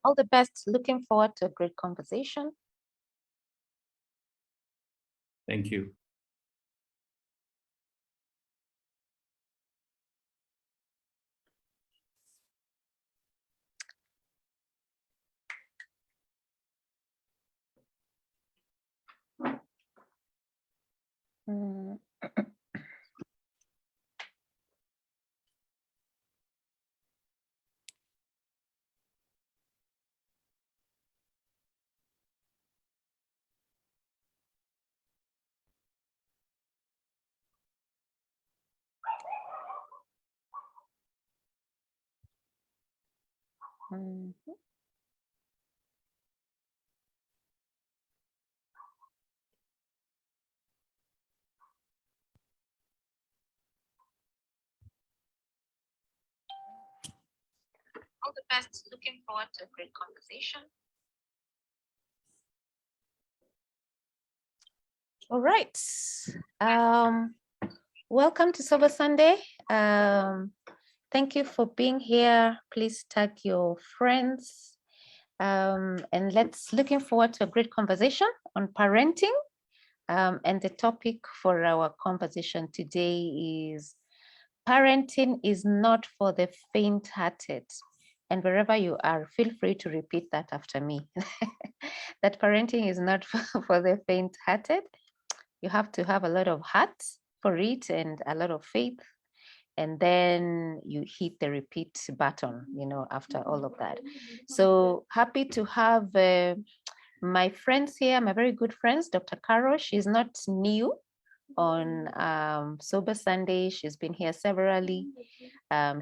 All the best. Looking forward to a great conversation. Thank you. Mm. Mhm. All the best. Looking forward to a great conversation. All right. Welcome to Sober Sunday. Thank you for being here. Please tag your friends. And looking forward to a great conversation on parenting. And the topic for our conversation today is parenting is not for the faint-hearted. And wherever you are, feel free to repeat that after me. That parenting is not for the faint-hearted. You have to have a lot of heart for it and a lot of faith. And then you hit the repeat button, after all of that. So happy to have my friends here, my very good friends, Dr. Carol. She's not new on Sober Sunday. She's been here severally.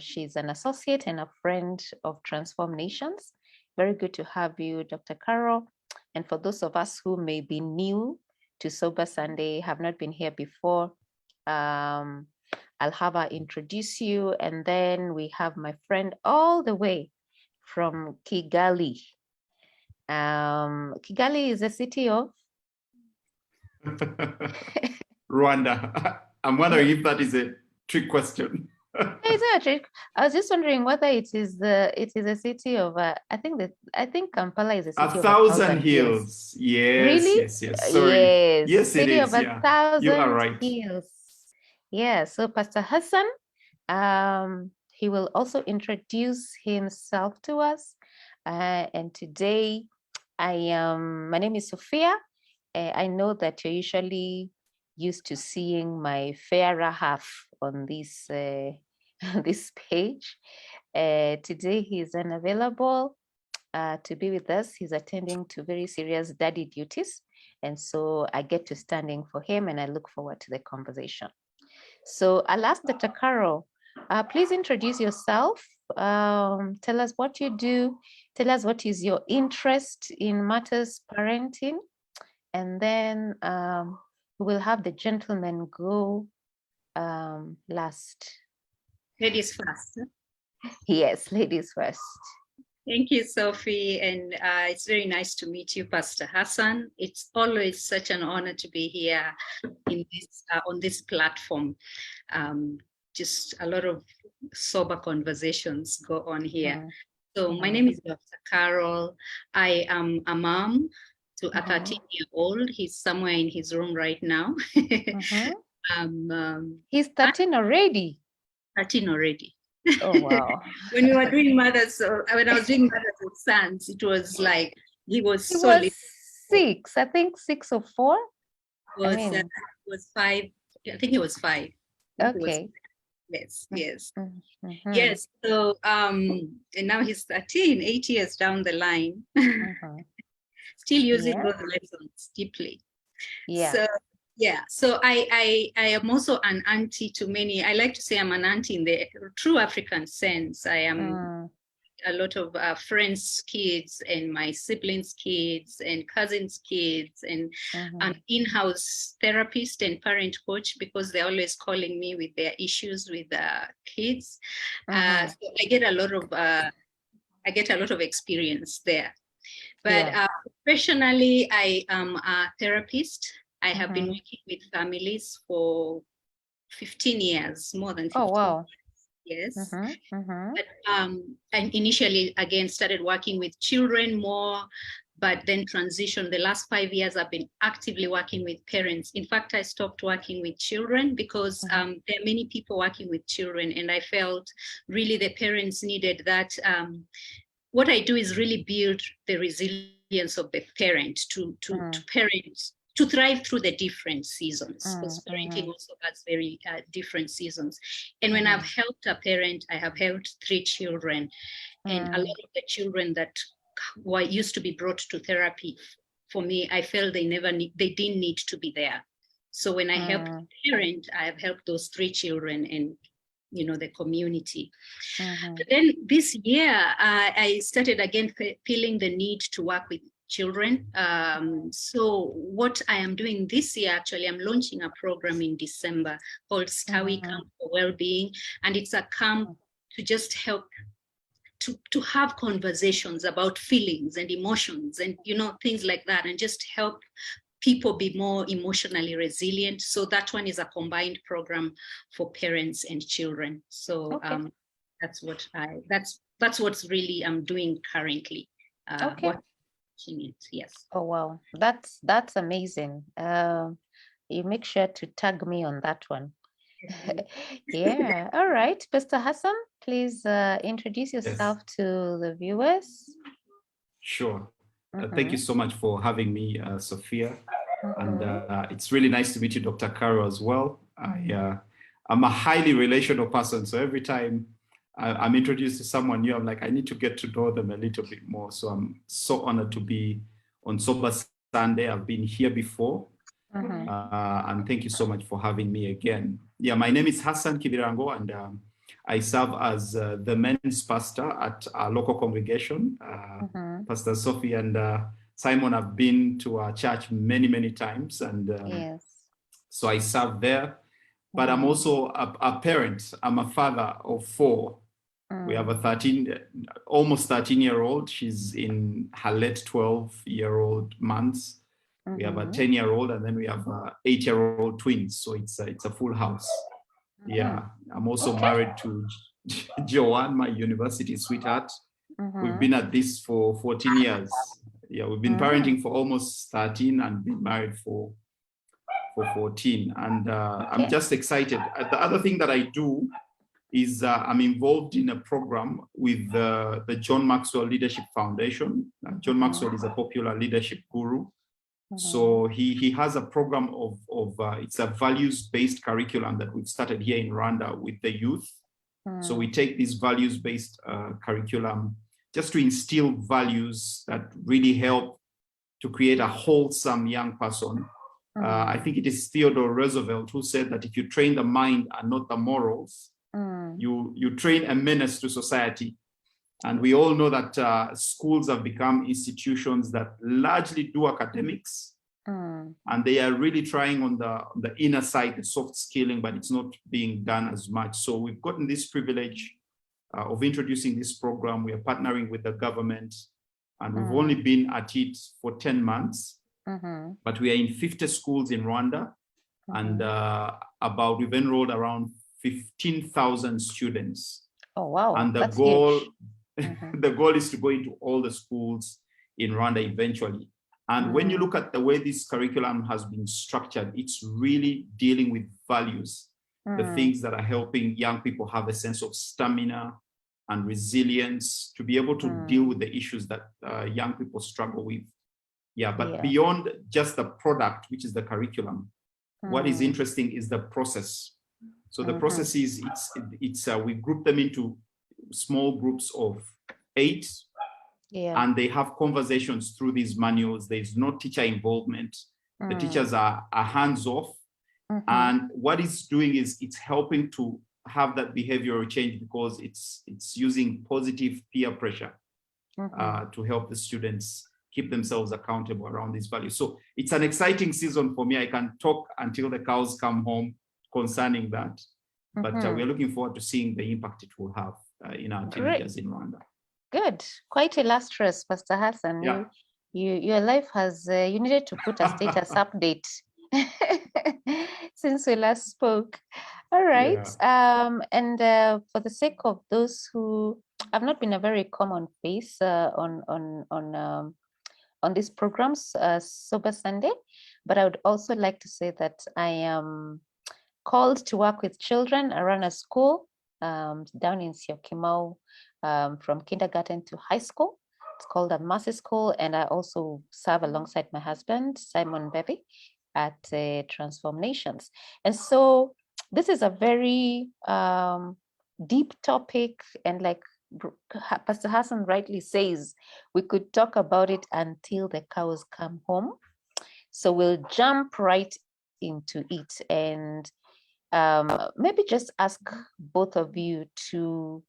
She's an associate and a friend of Transform Nations. Very good to have you, Dr. Carol. And for those of us who may be new to Sober Sunday, have not been here before, I'll have her introduce you. And then we have my friend all the way from Kigali. Kigali is a city of? Rwanda. I'm wondering if that is a trick question. It's not a trick. I was just wondering whether it is a city of I think Kampala is a city of 1,000 hills. Yes. Really? Yes. Sorry. Yes, it city is. of 1,000 You are right. hills. Yeah. So Pastor Hassan, he will also introduce himself to us. And today, my name is Sophia. I know that you're usually used to seeing my fairer half on this this page. Today he is unavailable to be with us. He's attending to very serious daddy duties. And so I get to stand in for him and I look forward to the conversation. So I'll ask Dr. Carol, please introduce yourself. Tell us what you do. Tell us what is your interest in matters parenting. And then we'll have the gentleman go last. Ladies first. Yes, ladies first. Thank you, Sophie. And it's very nice to meet you, Pastor Hassan. It's always such an honor to be here in this, on this platform. Just a lot of sober conversations go on here. So my name is Dr. Carol. I am a mom to a 13-year-old. He's somewhere in his room right now. He's 13 already. 13 already. Oh, wow. When we were doing mothers, when I was doing mothers with sons, it was like he was He so was little. 6, I think 6 or 4. It was 5. I think it was 5. Okay. Yes. Yes. So and now he's 13, 8 years down the line. Still using those lessons deeply. Yeah. So so I am also an auntie to many. I like to say I'm an auntie in the true African sense. I am a lot of friends' kids and my siblings' kids and cousins' kids and an in-house therapist and parent coach because they're always calling me with their issues with kids. So I get a lot of experience there. But professionally, I am a therapist. I have been working with families for 15 years, more than 15 Oh, wow. Yes. Mm-hmm. But and initially, again, started working with children more, but then transitioned. The last 5 years, I've been actively working with parents. In fact, I stopped working with children because there are many people working with children, and I felt really the parents needed that. What I do is really build the resilience of the parent to parent, to thrive through the different seasons, because parenting also has very different seasons. And when I've helped a parent, I have helped 3 children, and a lot of the children that were used to be brought to therapy, for me, I felt they didn't need to be there. So when I helped a parent, I have helped those 3 children and the community. But then this year, I started again feeling the need to work with children. So what I am doing this year, actually, I'm launching a program in December called Stawi Camp for Wellbeing. And it's a camp to just help to have conversations about feelings and emotions and, things like that, and just help people be more emotionally resilient. So that one is a combined program for parents and children. So that's what's really I'm doing currently. Watching it, yes. Oh wow, that's amazing. You make sure to tag me on that one. Yeah. All right, Mr. Hassan, please introduce yourself to the viewers. Sure. Thank you so much for having me, Sophia. And it's really nice to meet you, Dr. Caro, as well. I'm a highly relational person, so every time I'm introduced to someone new, I'm like, I need to get to know them a little bit more. So I'm so honored to be on Sober Sunday. I've been here before. And thank you so much for having me again. Yeah, my name is Hassan Kibirango, and I serve as the men's pastor at our local congregation. Pastor Sophie and Simon have been to our church many, many times. And so I serve there. But I'm also a parent. I'm a father of 4. We have a almost 13-year-old. She's in her late 12-year-old months. We have a 10-year-old, and then we have 8-year-old twins. So it's a full house. Yeah, I'm also married to Joanne, my university sweetheart. We've been at this for 14 years. Yeah, we've been parenting for almost 13 and been married for 14. And I'm just excited. The other thing that I do is I'm involved in a program with the John Maxwell Leadership Foundation. John Maxwell is a popular leadership guru. So he has a program of it's a values-based curriculum that we've started here in Rwanda with the youth. So we take this values-based curriculum just to instill values that really help to create a wholesome young person. I think it is Theodore Roosevelt who said that if you train the mind and not the morals, you train a menace to society. And we all know that schools have become institutions that largely do academics, and they are really trying on the inner side, the soft skilling, but it's not being done as much. So we've gotten this privilege of introducing this program. We are partnering with the government, and we've only been at it for 10 months, but we are in 50 schools in Rwanda, and we've enrolled around 15,000 students. Oh, wow. And the goal, the goal is to go into all the schools in Rwanda eventually. And when you look at the way this curriculum has been structured, it's really dealing with values, the things that are helping young people have a sense of stamina and resilience to be able to deal with the issues that young people struggle with. Yeah, but beyond just the product, which is the curriculum, what is interesting is the process. So the process is, we group them into small groups of 8, and they have conversations through these manuals. There's no teacher involvement. The teachers are hands-off. And what it's doing is it's helping to have that behavioral change because it's using positive peer pressure to help the students keep themselves accountable around these values. So it's an exciting season for me. I can talk until the cows come home concerning that. But we're looking forward to seeing the impact it will have in our teenagers in Rwanda. Good. Quite illustrious, Pastor Hassan. Yeah. Your life has, you needed to put a status update since we last spoke. All right. And for the sake of those who have not been a very common face on these programs, Sober Sunday, but I would also like to say that I am called to work with children. I run a school down in Syokimau, from kindergarten to high school. It's called a Mercy School, and I also serve alongside my husband, Simon Bevy, at Transform Nations. And so this is a very deep topic, and like Pastor Hassan rightly says, we could talk about it until the cows come home. So we'll jump right into it, and maybe just ask both of you to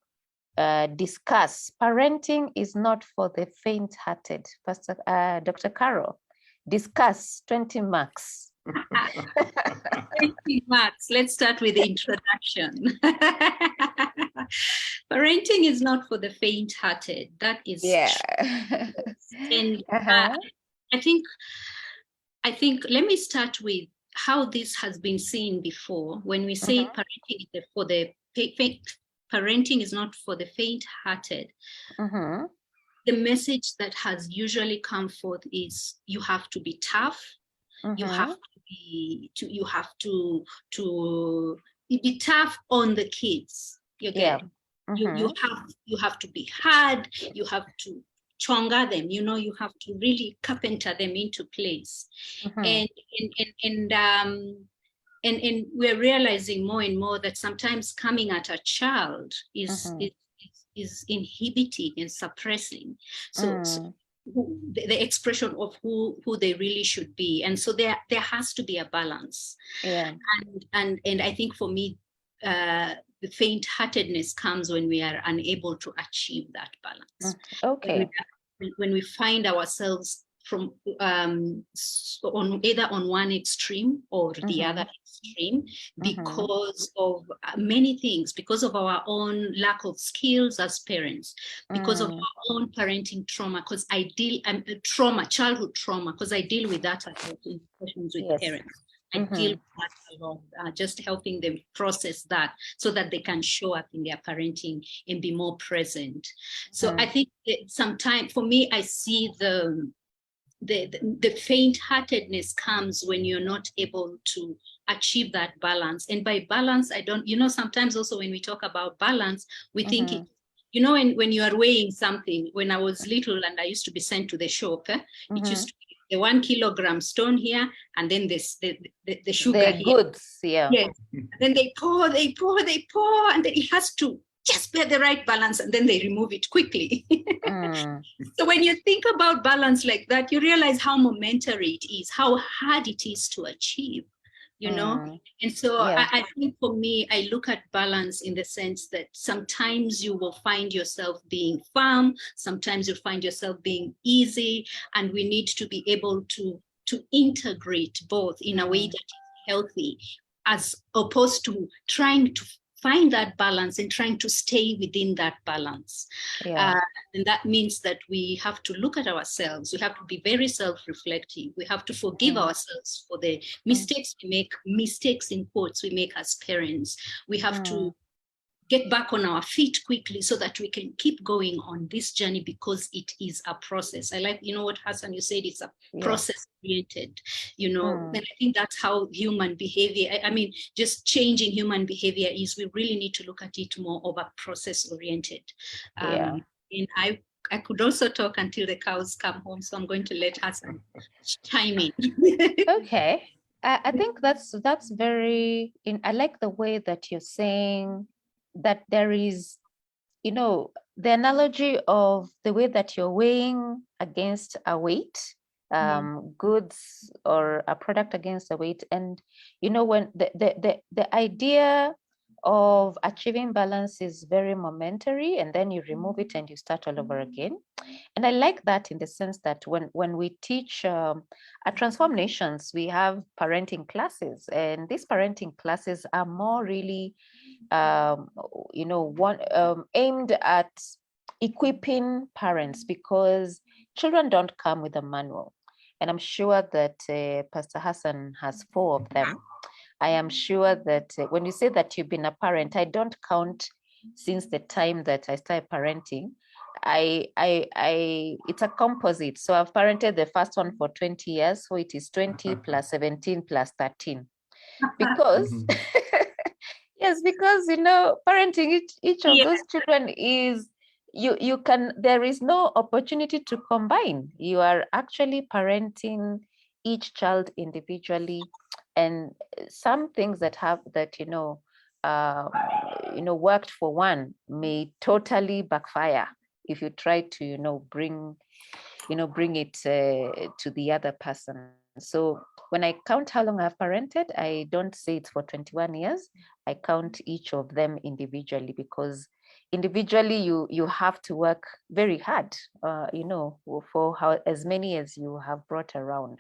discuss. Parenting is not for the faint-hearted. Pastor Dr. Carol, discuss 20 marks. 20 marks. Let's start with the introduction. Parenting is not for the faint-hearted. That is true. And I think let me start with how this has been seen before. When we say parenting is for the parenting is not for the faint-hearted. The message that has usually come forth is you have to be tough. You have to be tough on the kids. You get you have to be hard. You have to chonga them. You have to really carpenter them into place. And we're realizing more and more that sometimes coming at a child is inhibiting and suppressing. So the expression of who they really should be. And so there has to be a balance. And I think for me, the faint-heartedness comes when we are unable to achieve that balance. When we find ourselves from either on one extreme or the other extreme, because of many things, because of our own lack of skills as parents, because of our own parenting trauma, because childhood trauma, because I deal with that a lot in discussions with parents. I deal with that a lot, just helping them process that so that they can show up in their parenting and be more present. So I think sometimes for me, I see the faint-heartedness comes when you're not able to achieve that balance. And by balance, I don't, sometimes also when we talk about balance, we think it, when you are weighing something. When I was little and I used to be sent to the shop, it used to be the 1 kilogram stone here, and then the sugar here. Goods, Yes. Then they pour, and then it has to just be at the right balance, and then they remove it quickly. So when you think about balance like that, you realize how momentary it is, how hard it is to achieve, And so I think for me, I look at balance in the sense that sometimes you will find yourself being firm, sometimes you find yourself being easy, and we need to be able to integrate both in a way that is healthy, as opposed to trying to find that balance and trying to stay within that balance. And that means that we have to look at ourselves. We have to be very self-reflective. We have to forgive ourselves for the mistakes we make, mistakes in quotes we make as parents. We have to get back on our feet quickly so that we can keep going on this journey, because it is a process. I like, what Hassan, you said, it's a process oriented, and I think that's how human behavior, just changing human behavior is. We really need to look at it more of a process oriented. And I could also talk until the cows come home, so I'm going to let Hassan chime in. Okay. I think that's very, I like the way that you're saying that there is, the analogy of the way that you're weighing against a weight, goods or a product against a weight. And, when the idea of achieving balance is very momentary, and then you remove it and you start all over again. And I like that in the sense that when we teach at Transform Nations, we have parenting classes, and these parenting classes are more really aimed at equipping parents, because children don't come with a manual. And I'm sure that Pastor Hassan has 4 of them. I am sure that when you say that you've been a parent, I don't count since the time that I started parenting. It's a composite. So I've parented the first one for 20 years. So it is 20 plus 17 plus 13. Because, yes, because, parenting each of those children is, there is no opportunity to combine. You are actually parenting each child individually, and some things that worked for one may totally backfire if you try to bring it to the other person. So when I count how long I've parented, I don't say it's for 21 years. I count each of them individually, because individually you have to work very hard, for as many as you have brought around.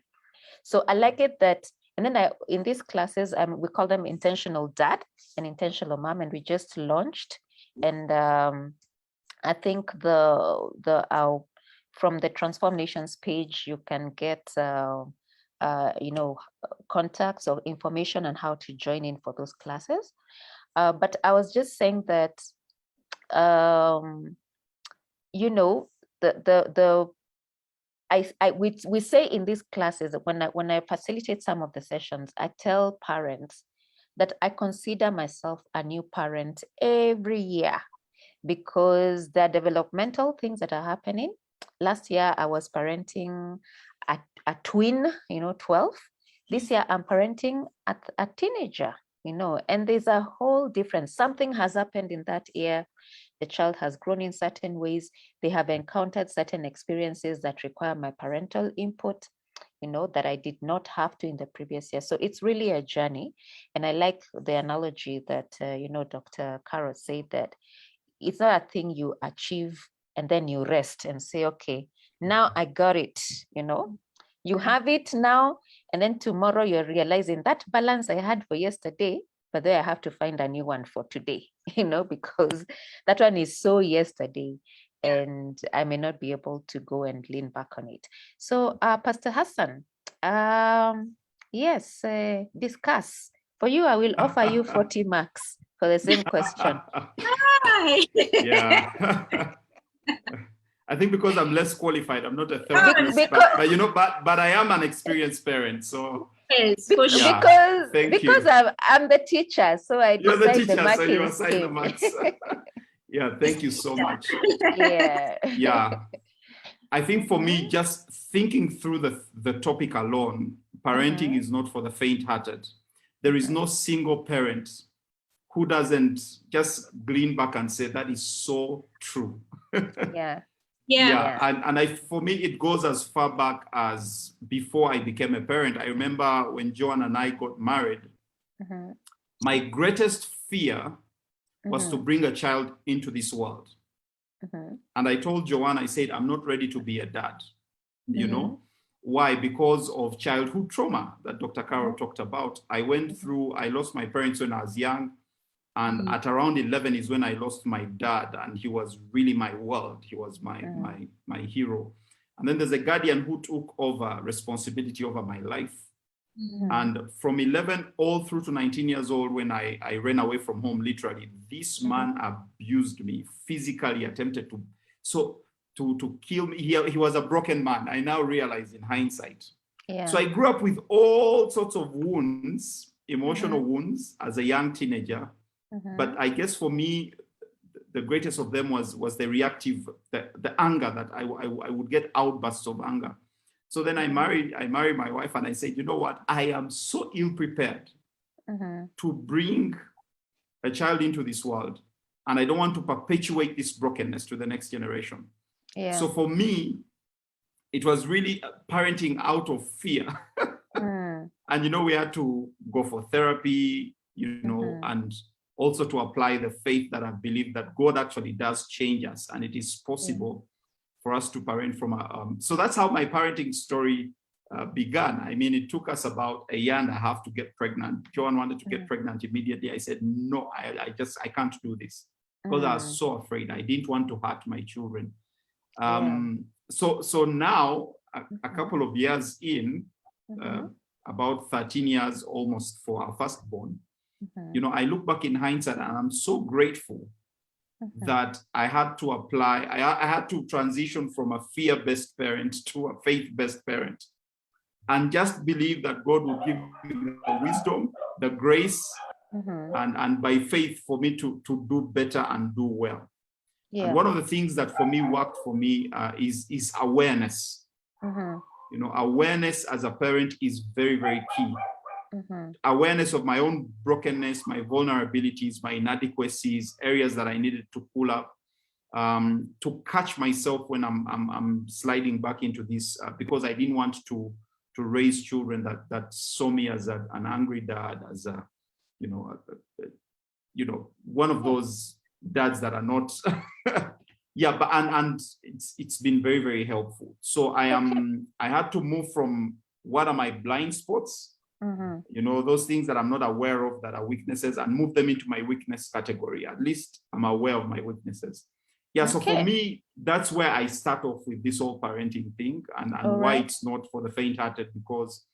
So I like it that, and then in these classes, we call them intentional dad and intentional mom, and we just launched. And I think from the Transform Nations page, you can get contacts or information on how to join in for those classes. But I was just saying that we say in these classes, when I facilitate some of the sessions, I tell parents that I consider myself a new parent every year, because there are developmental things that are happening. Last year I was parenting a twin, 12. This year I'm parenting a teenager, and there's a whole difference. Something has happened in that year. The child has grown in certain ways. They have encountered certain experiences that require my parental input, that I did not have to in the previous year. So it's really a journey. And I like the analogy that, Dr. Carol said, that it's not a thing you achieve and then you rest and say, okay, now I got it, You have it now, and then tomorrow you're realizing that balance I had for yesterday, but then I have to find a new one for today, because that one is so yesterday, and I may not be able to go and lean back on it. So, Pastor Hassan, yes, discuss. For you, I will offer you 40 marks for the same question. Yeah. I think because I'm less qualified, I'm not a therapist, but I am an experienced parent. So yes, because I'm the teacher, so I decide the marking. So you assign the marks. Yeah, thank you so much. Yeah. I think for me, just thinking through the topic alone, parenting is not for the faint-hearted. There is no single parent who doesn't just glean back and say, that is so true. Yeah. And for me, it goes as far back as before I became a parent. I remember when Joan and I got married, my greatest fear was to bring a child into this world. And I told Joanne, I said, I'm not ready to be a dad. Why? Because of childhood trauma that Dr. Carol talked about. I lost my parents when I was young. And at around 11 is when I lost my dad, and he was really my world. He was my hero. And then there's a guardian who took over responsibility over my life. And from 11 all through to 19 years old, when I ran away from home, literally, this man abused me, physically attempted to kill me. He was a broken man. I now realize in hindsight. Yeah. So I grew up with all sorts of wounds, emotional wounds as a young teenager. But I guess for me, the greatest of them was the reactive, the anger that I would get outbursts of anger. So then I married my wife, and I said, you know what? I am so ill prepared to bring a child into this world, and I don't want to perpetuate this brokenness to the next generation. Yeah. So for me, it was really parenting out of fear. And, we had to go for therapy, and also to apply the faith that I believe that God actually does change us, and it is possible for us to parent from so that's how my parenting story began. I mean, it took us about a year and a half to get pregnant. Joan wanted to get pregnant immediately. I said, no, I can't do this, because I was so afraid. I didn't want to hurt my children. So now, a couple of years in, about 13 years almost for our firstborn, Mhm. you know, I look back in hindsight and I'm so grateful that I had to apply, I had to transition from a fear-based parent to a faith-based parent, and just believe that God will give me the wisdom, the grace, and by faith for me to do better and do well. Yeah. And one of the things that for me worked for me is awareness. You know, awareness as a parent is very, very key. Awareness of my own brokenness, my vulnerabilities, my inadequacies, areas that I needed to pull up, to catch myself when I'm sliding back into this, because I didn't want to raise children that saw me as an angry dad, as a, you know, one of those dads that are not, yeah, but and it's been very, very helpful. So I had to move from what are my blind spots, you know, those things that I'm not aware of that are weaknesses, and move them into my weakness category. At least I'm aware of my weaknesses. Yeah, so for me, that's where I start off with this whole parenting thing, and why it's not for the faint-hearted, because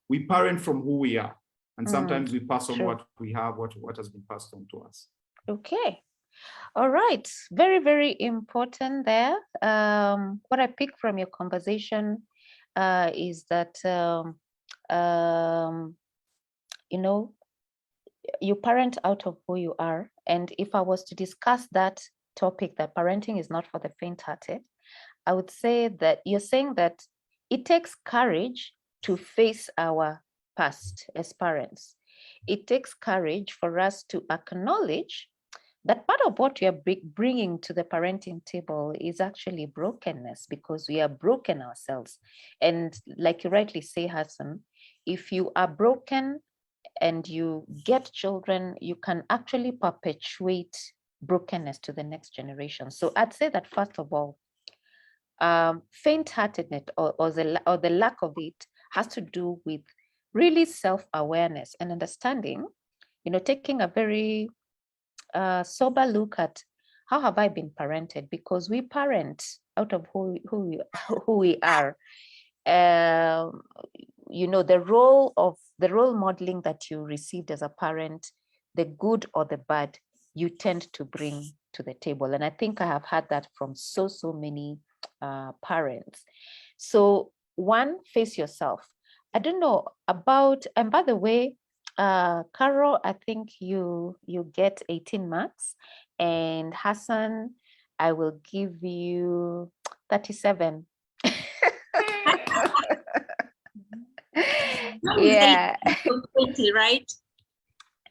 we parent from who we are. And sometimes we pass on what we have, what has been passed on to us. Okay. All right. Very, very important there. What I picked from your conversation is that, you know, you parent out of who you are. And if I was to discuss that topic, that parenting is not for the faint-hearted, I would say that you're saying that it takes courage to face our past as parents. It takes courage for us to acknowledge that part of what we are bringing to the parenting table is actually brokenness, because we are broken ourselves. And like you rightly say, Hassan, if you are broken and you get children, you can actually perpetuate brokenness to the next generation. So I'd say that first of all, faint-heartedness or the lack of it has to do with really self-awareness and understanding, you know, taking a very sober look at how have I been parented, because we parent out of who we are. You know, the role modeling that you received as a parent, the good or the bad, you tend to bring to the table. And I think I have had that from so many parents. So one, face yourself. I don't know about, and by the way, Carol, I think you get 18 marks, and Hassan, I will give you 37. Yeah. 20, right?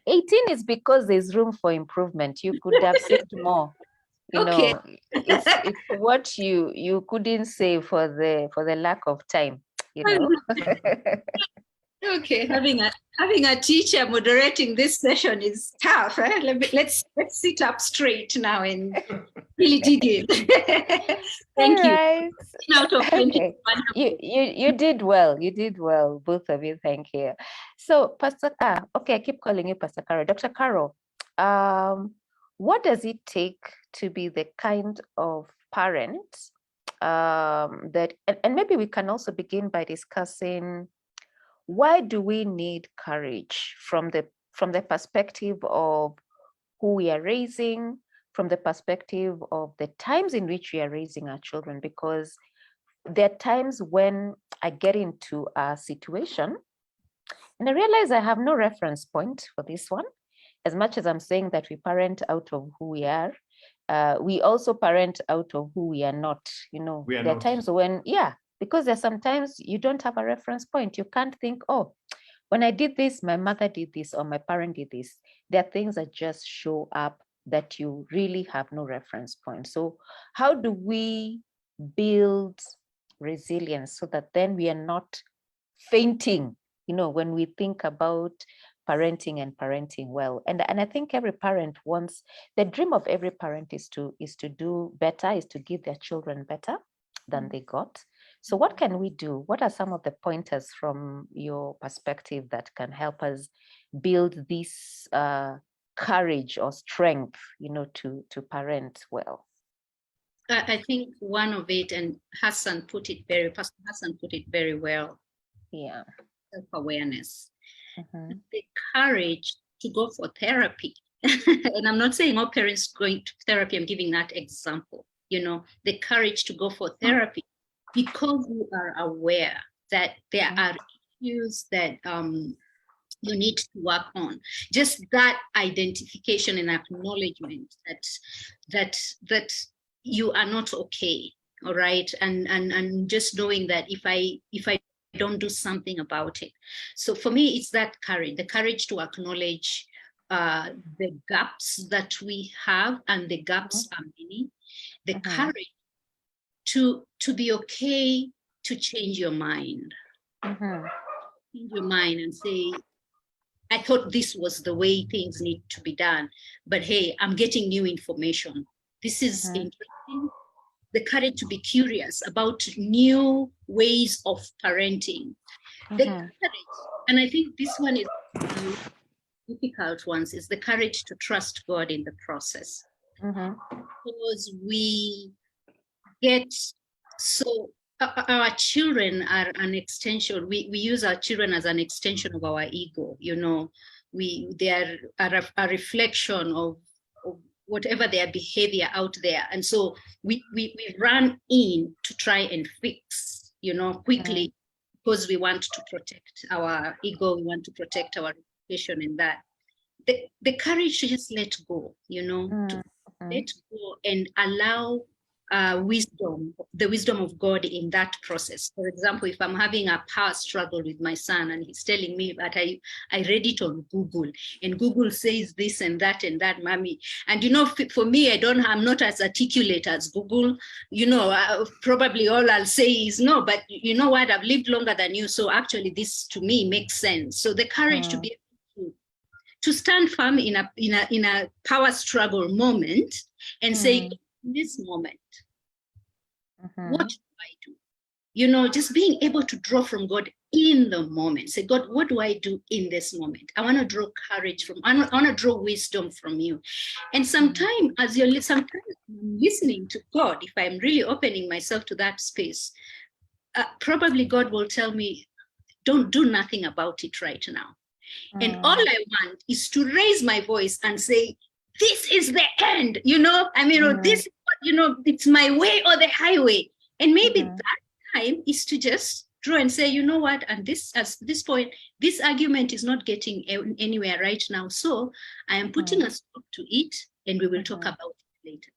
18 is because there's room for improvement. You could have said more. You know, it's what you couldn't say for the lack of time, you know. Okay, having a teacher moderating this session is tough. Let's sit up straight now and really dig in. Thank you. Right. Out of 20, okay. You did well. You did well, both of you. Thank you. So, Pastor, okay, I keep calling you Pastor Carol. Dr. Carol, what does it take to be the kind of parent that, and maybe we can also begin by discussing, why do we need courage from the perspective of who we are raising, from the perspective of the times in which we are raising our children? Because there are times when I get into a situation and I realize I have no reference point for this one. As much as I'm saying that we parent out of who we are, we also parent out of who we are not. You know, there are times when, because there's sometimes you don't have a reference point. You can't think, oh, when I did this, my mother did this, or my parent did this. There are things that just show up that you really have no reference point. So how do we build resilience so that then we are not fainting, you know, when we think about parenting and parenting well? And I think every parent wants, the dream of every parent is to do better, is to give their children better than they got. So what can we do? What are some of the pointers from your perspective that can help us build this courage or strength, you know, to parent well? I think one of it, and Pastor Hassan put it very well. Yeah. self-awareness, Mm-hmm. the courage to go for therapy. And I'm not saying all parents going to therapy, I'm giving that example, the courage to go for therapy because you are aware that there are issues that you need to work on. Just that identification and acknowledgement that you are not okay, all right, and just knowing that if I don't do something about it. So for me, it's that courage, the courage to acknowledge the gaps that we have, and the gaps are many. The courage to be okay to change your mind, change your mind and say, I thought this was the way things need to be done, but hey, I'm getting new information. This is interesting. The courage to be curious about new ways of parenting. The courage, and I think this one is difficult ones, is the courage to trust God in the process. Because we get so our children are an extension. We use our children as an extension of our ego. They are a reflection of whatever their behavior out there, and so we run in to try and fix, quickly, because we want to protect our ego, we want to protect our reputation, in that the courage to just let go, to let go and allow the wisdom of God in that process. For example, if I'm having a power struggle with my son and he's telling me that I read it on Google, and Google says this and that, mommy. And for me, I'm not as articulate as Google. Probably all I'll say is no, but you know what? I've lived longer than you, so actually this to me makes sense. So the courage to be able to stand firm in a power struggle moment and say, in this moment, what do I do? Just being able to draw from God in the moment. Say, God, what do I do in this moment? I want to draw courage I want to draw wisdom from you. And sometimes as you're listening to God, if I'm really opening myself to that space, probably God will tell me, don't do nothing about it right now. And all I want is to raise my voice and say, this is the end, this, it's my way or the highway. And maybe that time is to just draw and say, you know what, and at this point, this argument is not getting anywhere right now. So I am putting a stop to it, and we will talk about it later.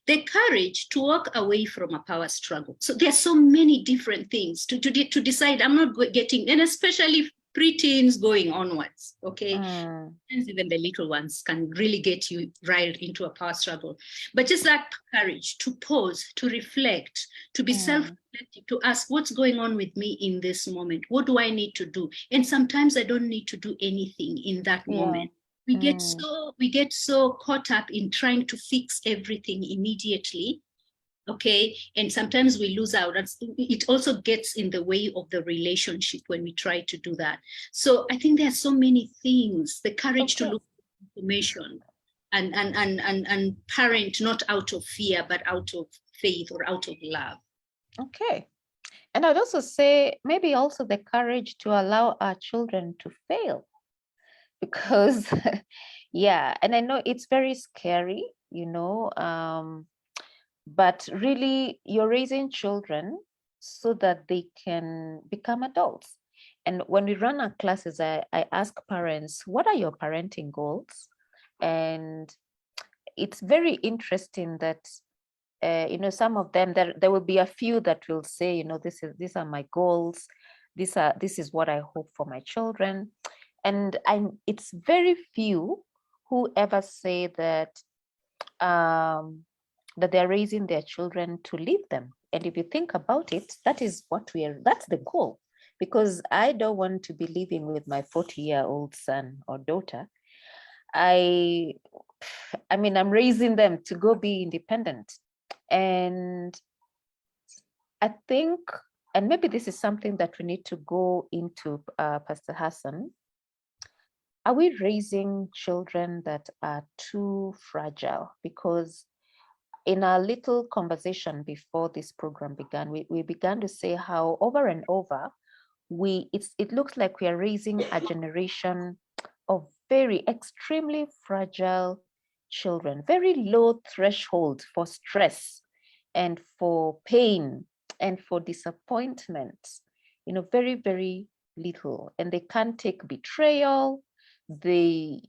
The courage to walk away from a power struggle. So there are so many different things to decide. I'm not getting, and especially preteens going onwards, okay? Even the little ones can really get you right into a power struggle. But just that courage to pause, to reflect, to be self-reflective, to ask what's going on with me in this moment? What do I need to do? And sometimes I don't need to do anything in that moment. We get so caught up in trying to fix everything immediately. Okay, and sometimes we lose out. It also gets in the way of the relationship when we try to do that. So I think there are so many things. The courage to look for information and parent not out of fear, but out of faith or out of love. Okay. And I'd also say maybe also the courage to allow our children to fail. Because and I know it's very scary, but really you're raising children so that they can become adults. And when we run our classes, I ask parents, what are your parenting goals? And it's very interesting that some of them, there will be a few that will say, these are my goals, this is what I hope for my children. And it's very few who ever say that that they're raising their children to leave them. And if you think about it, that's the goal. Because I don't want to be living with my 40-year-old son or daughter. I'm raising them to go be independent. And I think, and maybe this is something that we need to go into, Pastor Hassan. Are we raising children that are too fragile? Because in our little conversation before this program began, we began to say how over and over it looks like we are raising a generation of very extremely fragile children, very low threshold for stress and for pain and for disappointment, very, very little. And they can't take betrayal. They,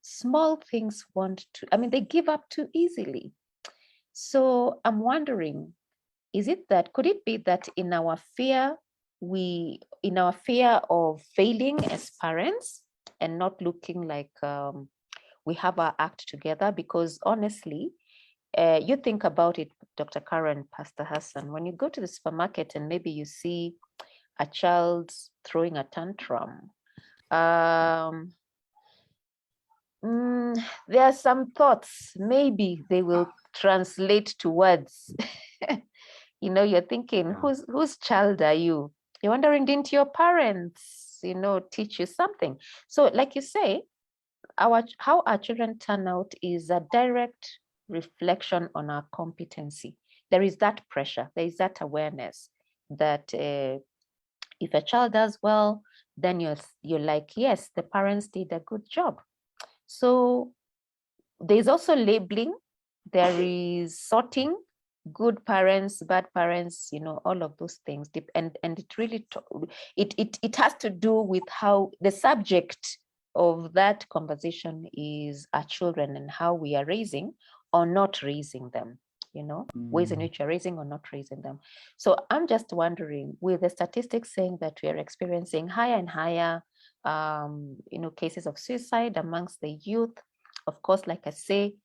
small things they give up too easily. So I'm wondering, could it be that in our fear of failing as parents and not looking like we have our act together? Because honestly, you think about it, Dr. Karen, Pastor Hassan, when you go to the supermarket and maybe you see a child throwing a tantrum, there are some thoughts, maybe they will translate to words. You're thinking, whose child are you? You're wondering, didn't your parents, teach you something? So like you say, how our children turn out is a direct reflection on our competency. There is that pressure, there is that awareness that if a child does well, then you're like, yes, the parents did a good job. So there's also labeling, there is sorting, good parents, bad parents, all of those things. And it really, it has to do with how the subject of that conversation is our children and how we are raising or not raising them, ways in which you're raising or not raising them. So I'm just wondering, with the statistics saying that we are experiencing higher and higher, cases of suicide amongst the youth, of course, like I say,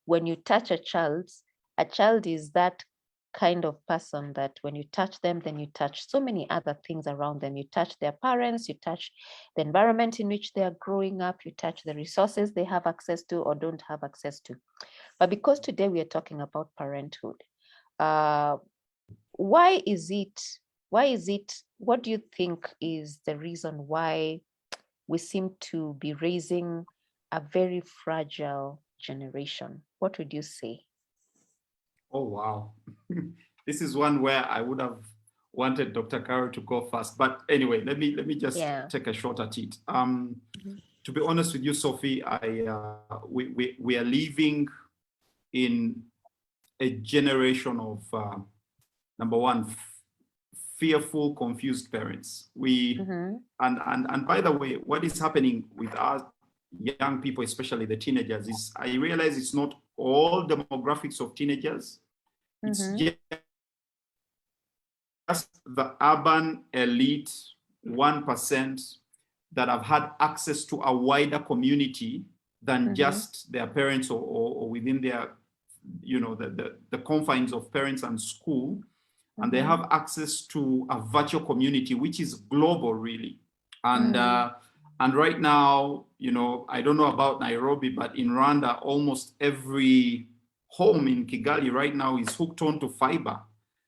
when you touch a child is that kind of person that when you touch them, then you touch so many other things around them. You touch their parents, you touch the environment in which they are growing up, you touch the resources they have access to or don't have access to. But because today we are talking about parenthood, why is it, what do you think is the reason why we seem to be raising a very fragile generation? What would you say? Oh, wow. This is one where I would have wanted Dr. Carol to go first. But anyway, let me just take a shot at it. To be honest with you, Sophie, we are living in a generation of, number one, fearful, confused parents. And by the way, what is happening with our young people, especially the teenagers, is I realize it's not all demographics of teenagers. It's just the urban elite 1% that have had access to a wider community than just their parents or within their, the confines of parents and school. And they have access to a virtual community, which is global, really. And right now, I don't know about Nairobi, but in Rwanda, almost every home in Kigali right now is hooked onto fiber.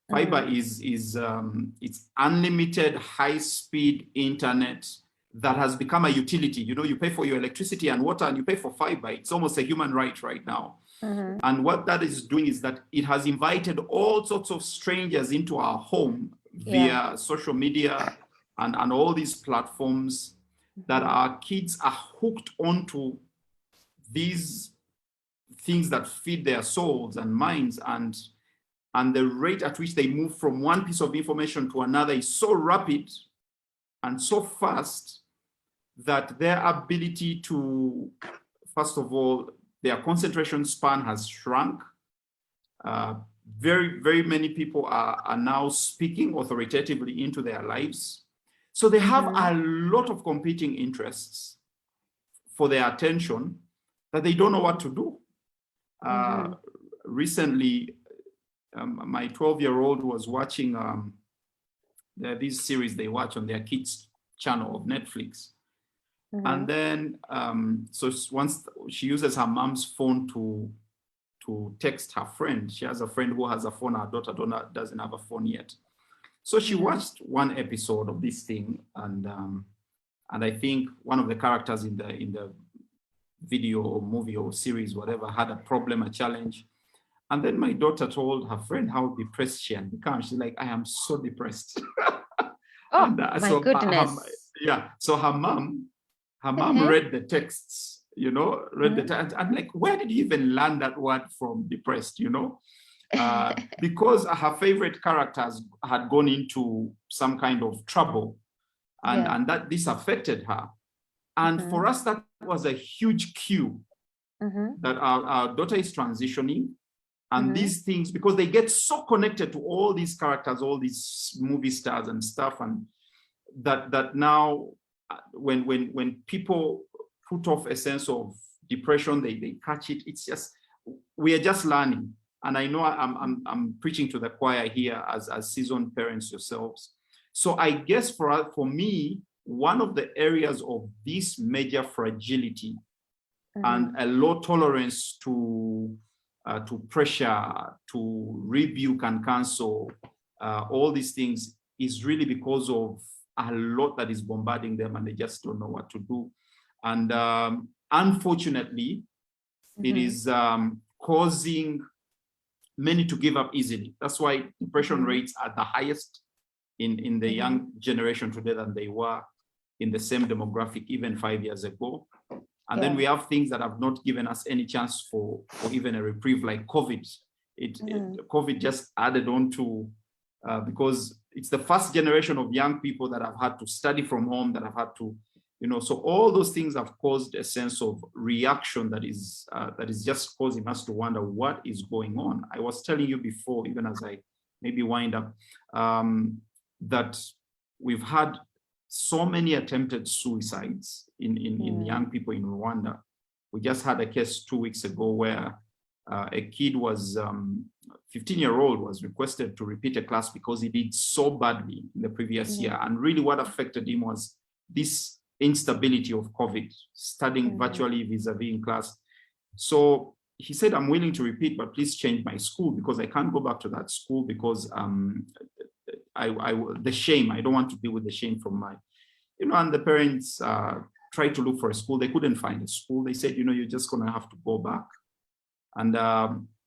Fiber is it's unlimited high-speed internet that has become a utility. You pay for your electricity and water, and you pay for fiber. It's almost a human right right now. And what that is doing is that it has invited all sorts of strangers into our home via social media and all these platforms that our kids are hooked onto these things that feed their souls and minds, and the rate at which they move from one piece of information to another is so rapid and so fast that their ability to, first of all, their concentration span has shrunk. Very, very many people are now speaking authoritatively into their lives. So they have a lot of competing interests for their attention that they don't know what to do. Recently, my 12-year-old was watching this series they watch on their kids' channel of Netflix. And then, so once she uses her mom's phone to text her friend. She has a friend who has a phone. Her daughter doesn't have a phone yet. So she watched one episode of this thing, and I think one of the characters in the video or movie or series, whatever, had a problem, a challenge. And then my daughter told her friend how depressed she had become. She's like, I am so depressed. Oh, my goodness. So her mom read the texts, read the text. I'm like, where did you even learn that word from, depressed, because her favorite characters had gone into some kind of trouble, and that this affected her. And for us, that was a huge cue that our daughter is transitioning. And these things, because they get so connected to all these characters, all these movie stars and stuff, and that now when people put off a sense of depression, they catch it. It's just, we are just learning. And I know I'm preaching to the choir here as seasoned parents yourselves. So I guess for me, one of the areas of this major fragility and a low tolerance to pressure, to rebuke and cancel, all these things is really because of a lot that is bombarding them, and they just don't know what to do. And unfortunately, it is causing many to give up easily. That's why depression rates are the highest in the young generation today than they were in the same demographic even 5 years ago. And then we have things that have not given us any chance for even a reprieve, like COVID. COVID just added on to, because it's the first generation of young people that have had to study from home, that have had to, so all those things have caused a sense of reaction that is just causing us to wonder what is going on. I was telling you before, even as I maybe wind up, that we've had so many attempted suicides in young people in Rwanda. We just had a case 2 weeks ago where a kid was 15-year-old was requested to repeat a class because he did so badly in the previous year. And really what affected him was this instability of COVID, studying virtually vis-a-vis in class. So he said, I'm willing to repeat, but please change my school because I can't go back to that school because the shame, I don't want to deal with the shame from my, and the parents tried to look for a school. They couldn't find a school. They said, you're just going to have to go back. And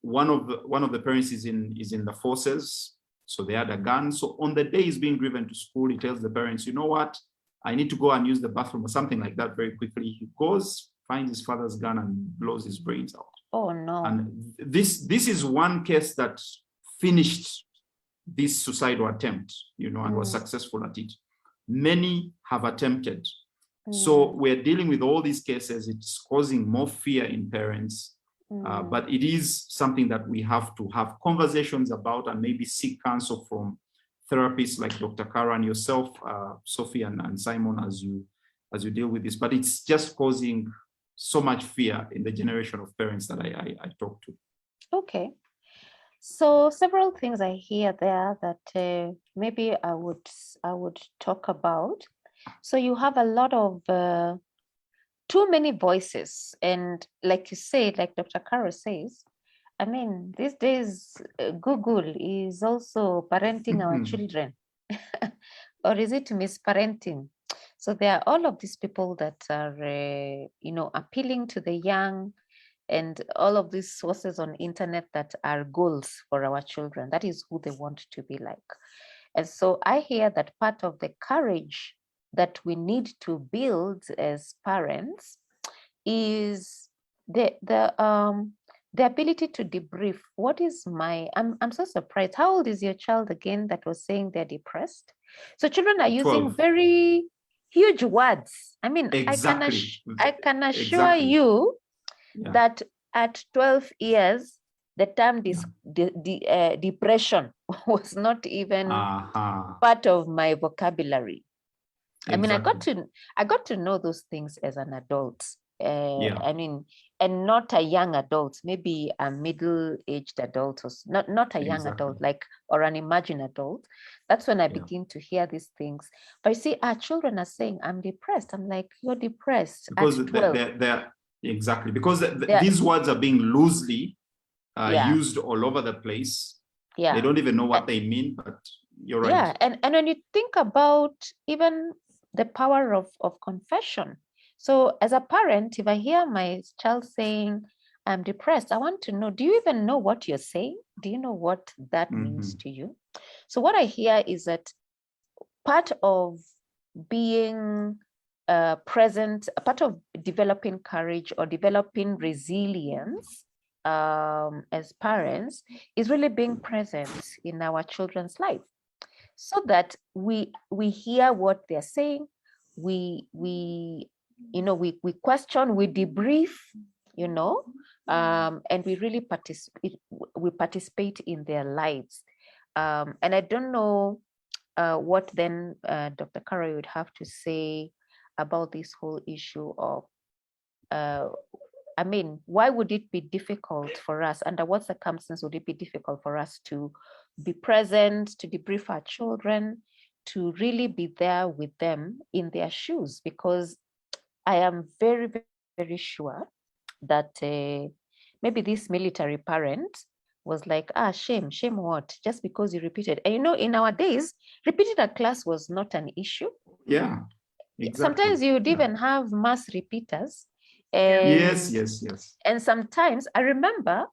one of the parents is in the forces, so they had a gun. So on the day he's being driven to school, he tells the parents, you know what, I need to go and use the bathroom or something like that very quickly. He goes, finds his father's gun and blows his brains out. Oh no. And this is one case that finished this suicidal attempt, and was successful at it. Many have attempted. So we're dealing with all these cases. It's causing more fear in parents, but it is something that we have to have conversations about and maybe seek counsel from therapists like Dr. Kara and yourself, Sophie and Simon, as you deal with this. But it's just causing so much fear in the generation of parents that I talk to. Okay. So several things I hear there that maybe I would talk about. So you have a lot of too many voices, and like you say, like Dr. Kara says, I mean, these days Google is also parenting our children, or is it misparenting? So there are all of these people that are, appealing to the young, and all of these sources on internet that are goals for our children. That is who they want to be like. And so I hear that part of the courage that we need to build as parents is the ability to debrief. What is I'm so surprised. How old is your child again that was saying they're depressed? So children are using 12. very huge words. I mean, Exactly. I can assure you that at 12 years, the term depression was not even part of my vocabulary. I mean, I got to know those things as an adult. I mean, and not a young adult, maybe a middle-aged adult, or not a young adult, or an imagined adult. That's when I begin to hear these things. But you see, our children are saying, I'm depressed. I'm like, you're depressed because at 12. they're exactly, because these words are being loosely used all over the place. They don't even know what they mean, but you're right. Yeah, and when you think about even the power of confession. So as a parent, if I hear my child saying, I'm depressed, I want to know, do you even know what you're saying? Do you know what that means to you? So what I hear is that part of being present, a part of developing courage or developing resilience as parents is really being present in our children's life, so that we hear what they're saying, we question, we debrief, and we really participate in their lives. And I don't know what then Dr. Carroll would have to say about this whole issue of, why would it be difficult for us? Under what circumstances would it be difficult for us to be present, to debrief our children, to really be there with them in their shoes? Because I am very, very, very sure that maybe this military parent was like, shame what? Just because you repeated. And in our days, repeating a class was not an issue. Yeah, exactly. Sometimes you would even have mass repeaters. Yes. And sometimes I remember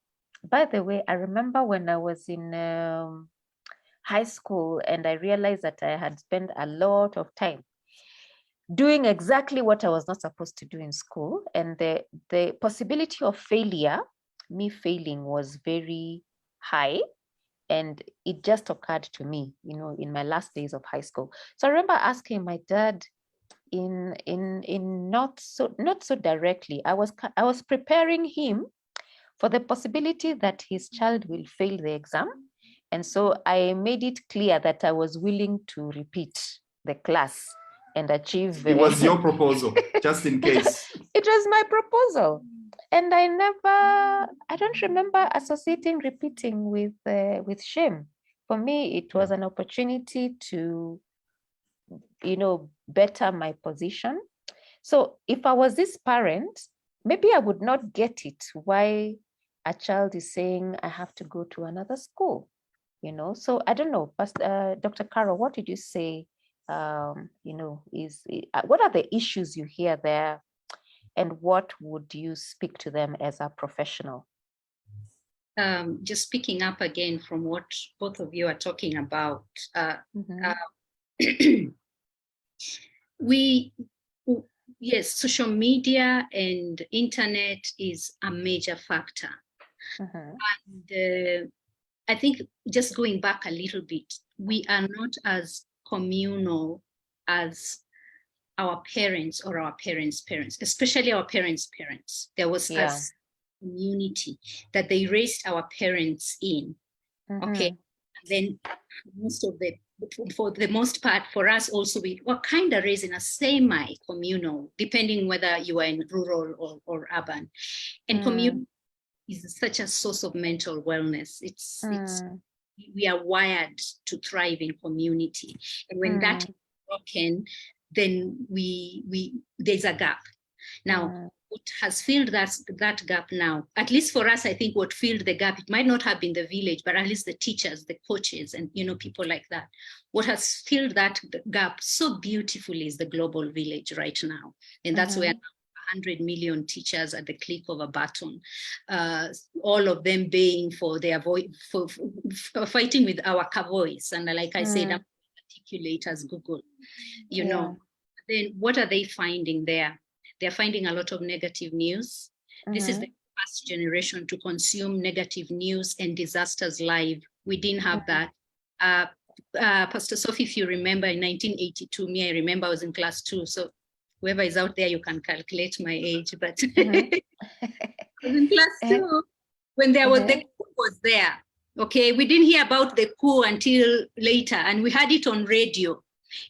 when I was in high school, and I realized that I had spent a lot of time doing exactly what I was not supposed to do in school. And the possibility of failure, me failing, was very high. And it just occurred to me, in my last days of high school. So I remember asking my dad, in not so directly, I was preparing him for the possibility that his child will fail the exam. And so I made it clear that I was willing to repeat the class and achieve. It was your proposal, just in case. It was my proposal. And I don't remember associating repeating with shame. For me, it was an opportunity to, better my position. So if I was this parent, maybe I would not get it why a child is saying I have to go to another school, So I don't know, Dr. Carroll, what did you say? What are the issues you hear there, and what would you speak to them as a professional? Just picking up again from what both of you are talking about, yes, social media and internet is a major factor. And I think, just going back a little bit, we are not as communal as our parents or our parents' parents, especially our parents' parents. There was a community that they raised our parents in. Okay. And then for the most part, for us also, we were kind of raised in a semi-communal, depending whether you are in rural or urban. And community is such a source of mental wellness. It's we are wired to thrive in community. And when that is broken, then there's a gap. Now, what has filled that gap now, at least for us, I think what filled the gap, it might not have been the village, but at least the teachers, the coaches, and people like that. What has filled that gap so beautifully is the global village right now. And that's where 100 million teachers at the click of a button, all of them baying for their voice, for fighting with our voice. And like I said, I'm articulate as Google, Then what are they finding there? They're finding a lot of negative news. This is the first generation to consume negative news and disasters live. We didn't have that. Pastor Sophie, if you remember, in 1982, I remember I was in class 2. So whoever is out there, you can calculate my age, but I was in class 2 when there was the coup was there. Okay, we didn't hear about the coup until later, and we had it on radio.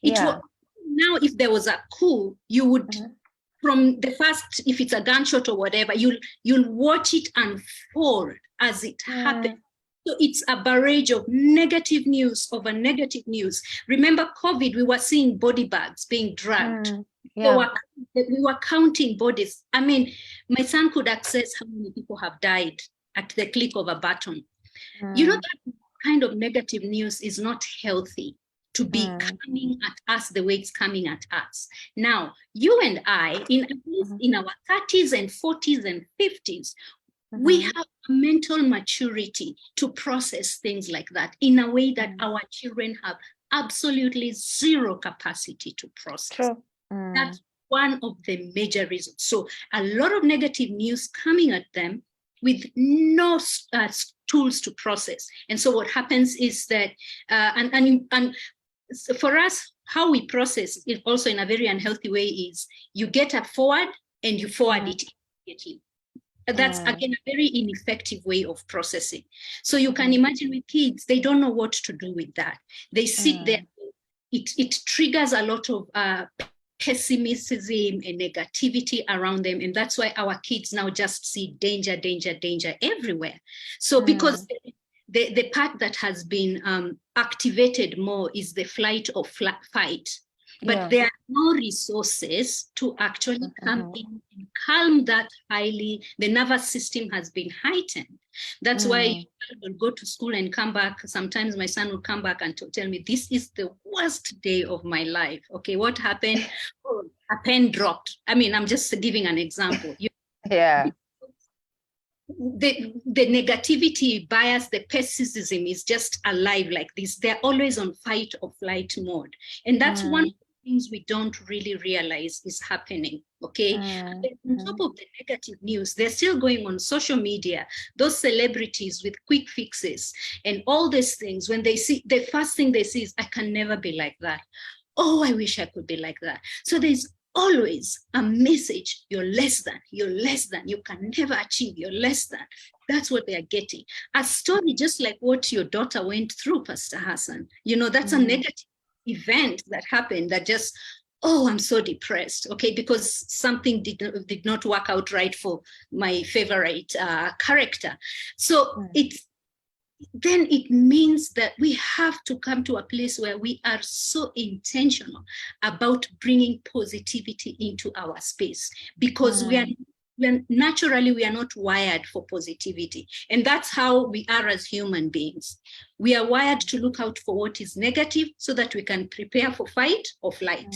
Now, if there was a coup, you would, from the first, if it's a gunshot or whatever, you'll watch it unfold as it happens. So it's a barrage of negative news over negative news. Remember COVID, we were seeing body bags being dragged. So we were counting bodies. I mean, my son could access how many people have died at the click of a button. That kind of negative news is not healthy to be coming at us the way it's coming at us. Now, you and I, in our 30s and 40s and 50s, we have a mental maturity to process things like that in a way that our children have absolutely zero capacity to process. True. That's one of the major reasons. So a lot of negative news coming at them with no tools to process. And so what happens is that, and for us, how we process it also in a very unhealthy way is you get a forward and you forward it immediately. That's again a very ineffective way of processing. So you can imagine with kids, they don't know what to do with that. They sit there. It triggers a lot of pessimism and negativity around them, and that's why our kids now just see danger, danger, danger everywhere. So because the part that has been activated more is the flight or fight. But there are no resources to actually come in and calm that highly. The nervous system has been heightened. That's why you will go to school and come back. Sometimes my son will come back and tell me, this is the worst day of my life. Okay, what happened? Oh, a pen dropped. I mean, I'm just giving an example. The negativity bias, the pessimism is just alive like this. They're always on fight or flight mode. And that's one of the things we don't really realize is happening, okay? And on top of the negative news, they're still going on social media, those celebrities with quick fixes and all these things. When they see, the first thing they see is, I can never be like that. Oh, I wish I could be like that. So there's always a message, you're less than, you can never achieve, you're less than. That's what they're getting. A story just like what your daughter went through, Pastor Hassan, you know, that's a negative event that happened that just, oh, I'm so depressed, okay, because something did not work out right for my favorite character. So then it means that we have to come to a place where we are so intentional about bringing positivity into our space, because we are naturally, we are not wired for positivity. And that's how we are as human beings. We are wired to look out for what is negative so that we can prepare for fight or flight,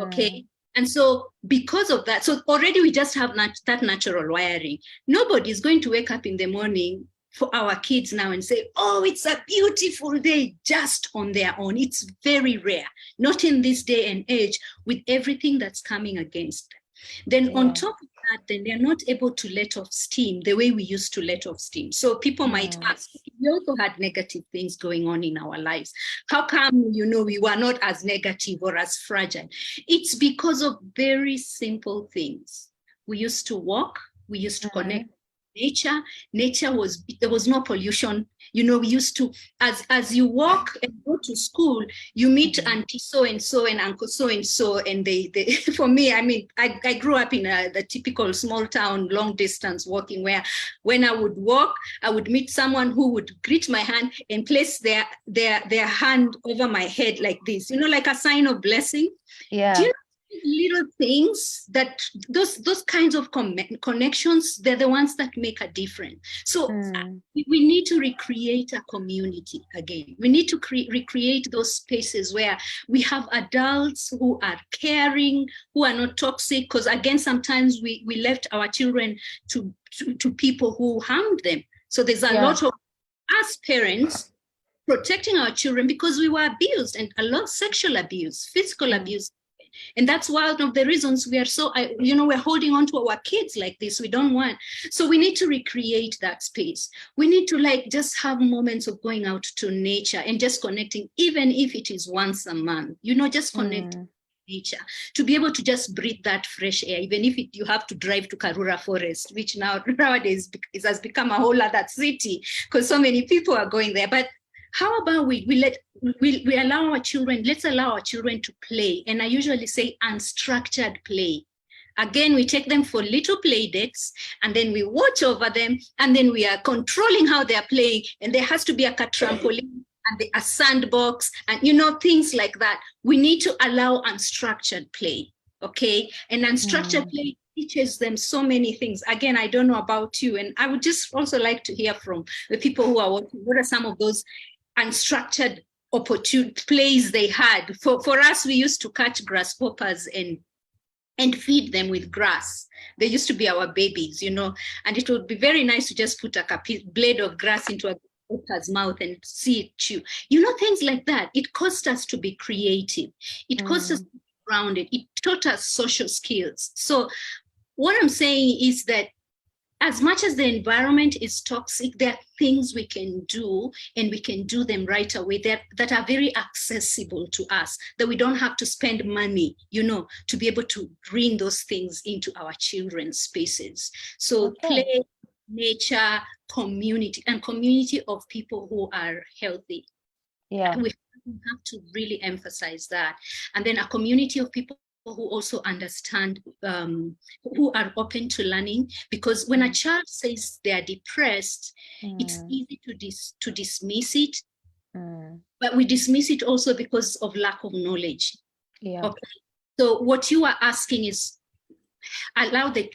okay? And so because of that, so already we just have that natural wiring. Nobody is going to wake up in the morning for our kids now and say, oh, it's a beautiful day, just on their own. It's very rare, not in this day and age with everything that's coming against them. Then on top of that, then they're not able to let off steam the way we used to let off steam. So people might ask, we also had negative things going on in our lives. How come, you know, we were not as negative or as fragile? It's because of very simple things. We used to walk, we used to connect. Nature was, there was no pollution. You know, we used to, as you walk and go to school, you meet auntie so-and-so and uncle so-and-so. And they for me, I mean, I grew up in the typical small town, long distance walking, where when I would walk, I would meet someone who would greet my hand and place their hand over my head like this, you know, like a sign of blessing. Yeah. Do you know little things that those kinds of connections, they're the ones that make a difference. So we need to recreate a community again. We need to recreate those spaces where we have adults who are caring, who are not toxic, because again, sometimes we left our children to people who harmed them. So there's a lot of us parents protecting our children because we were abused, and a lot of sexual abuse, physical abuse. And that's one of the reasons we are so, you know, we're holding on to our kids like this. We don't want. So we need to recreate that space. We need to like just have moments of going out to nature and just connecting, even if it is once a month, you know, just connect to nature, to be able to just breathe that fresh air, even if you have to drive to Karura Forest, which nowadays has become a whole other city because so many people are going there. But how about we allow our children, let's allow our children to play. And I usually say unstructured play. Again, we take them for little play dates and then we watch over them and then we are controlling how they're playing. And there has to be a trampoline and a sandbox and, you know, things like that. We need to allow unstructured play, okay? And unstructured play teaches them so many things. Again, I don't know about you. And I would just also like to hear from the people who are watching, what are some of those unstructured plays they had. For us, we used to catch grasshoppers and feed them with grass. They used to be our babies, you know, and it would be very nice to just put a blade of grass into a otters mouth and see it chew. You know, things like that. It caused us to be creative. It caused us to be grounded. It taught us social skills. So what I'm saying is that as much as the environment is toxic, there are things we can do, and we can do them right away that are very accessible to us, that we don't have to spend money, you know, to be able to bring those things into our children's spaces. So play, nature, community, and community of people who are healthy. Yeah. We have to really emphasize that. And then a community of people who also understand, who are open to learning, because when a child says they are depressed, it's easy to dismiss it, but we dismiss it also because of lack of knowledge. Yeah. Okay. So what you are asking is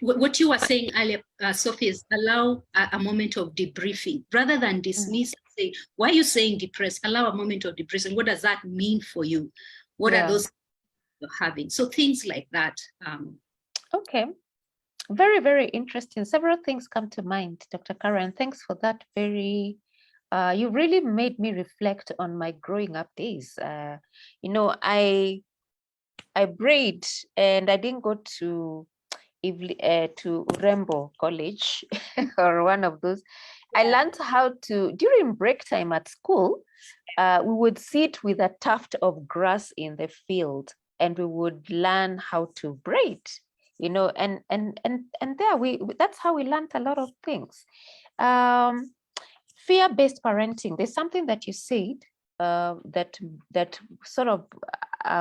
what you were saying earlier, Sophie, is allow a moment of debriefing rather than dismiss. Say, why are you saying depressed? Allow a moment of debriefing. What does that mean for you? What are those you're having? So things like that. Okay. Very, very interesting. Several things come to mind, Dr. Karen. Thanks for that. Very, you really made me reflect on my growing up days. You know, I braid, and I didn't go to Urembo College or one of those. I learned how to, during break time at school, we would sit with a tuft of grass in the field, and we would learn how to braid, you know, and there that's how we learned a lot of things. Fear-based parenting, there's something that you said that sort of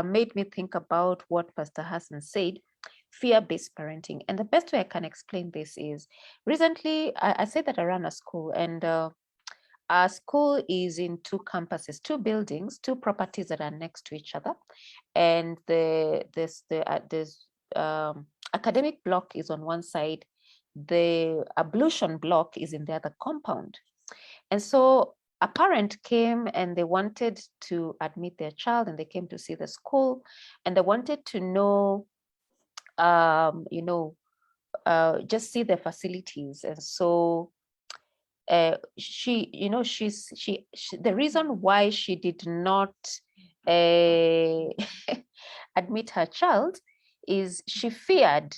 made me think about what Pastor Hassan said. Fear-based parenting. And the best way I can explain this is, recently I said that I run a school, and our school is in 2 campuses, 2 buildings, 2 properties that are next to each other. And the academic block is on one side, the ablution block is in the other compound. And so a parent came and they wanted to admit their child, and they came to see the school, and they wanted to know, you know, just see the facilities. And so she, you know, she the reason why she did not admit her child is she feared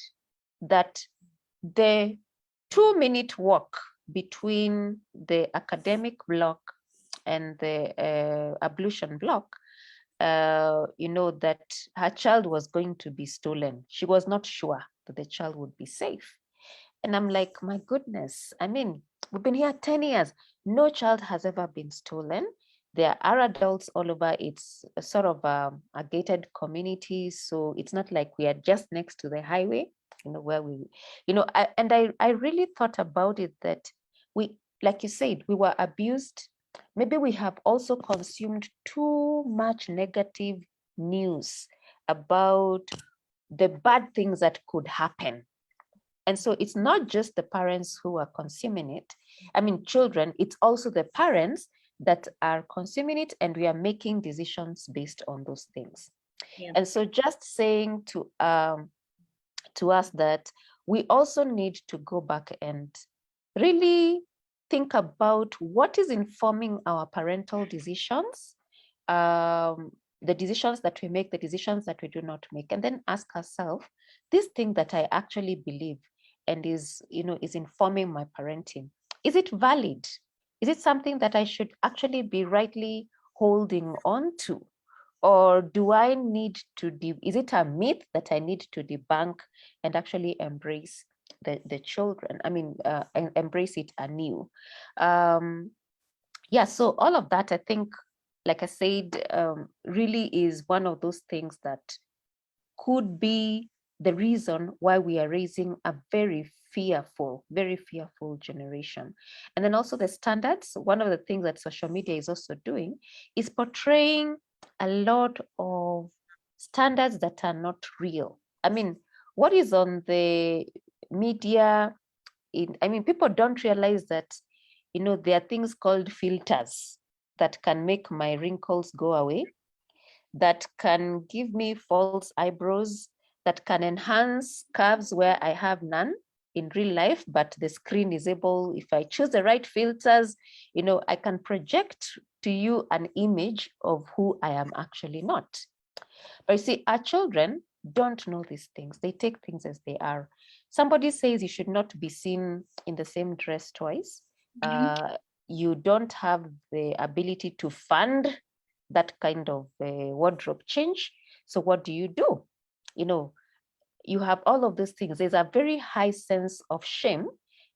that the 2-minute walk between the academic block and the ablution block, you know, that her child was going to be stolen. She was not sure that the child would be safe. And I'm like, my goodness, I mean, we've been here 10 years. No child has ever been stolen. There are adults all over. It's a sort of a gated community. So it's not like we are just next to the highway, you know, where we, you know, I really thought about it, that we, like you said, we were abused. Maybe we have also consumed too much negative news about the bad things that could happen. And so it's not just the parents who are consuming it. I mean, children, it's also the parents that are consuming it, and we are making decisions based on those things. Yeah. And so just saying to us that we also need to go back and really think about what is informing our parental decisions, the decisions that we make, the decisions that we do not make, and then ask ourselves, this thing that I actually believe and is, you know, is informing my parenting, is it valid? Is it something that I should actually be rightly holding on to? Or do I need to, is it a myth that I need to debunk and actually embrace the children? I mean, embrace it anew. Yeah, so all of that, I think, like I said, really is one of those things that could be the reason why we are raising a very fearful generation. And then also the standards. One of the things that social media is also doing is portraying a lot of standards that are not real. I mean, what is on the media, I mean, people don't realize that, you know, there are things called filters that can make my wrinkles go away, that can give me false eyebrows, that can enhance curves where I have none. in real life, but the screen is able, if I choose the right filters, you know, I can project to you an image of who I am actually not. But you see, our children don't know these things. They take things as they are. Somebody says you should not be seen in the same dress twice. You don't have the ability to fund that kind of wardrobe change. So what do? You know, you have all of these things. There's a very high sense of shame.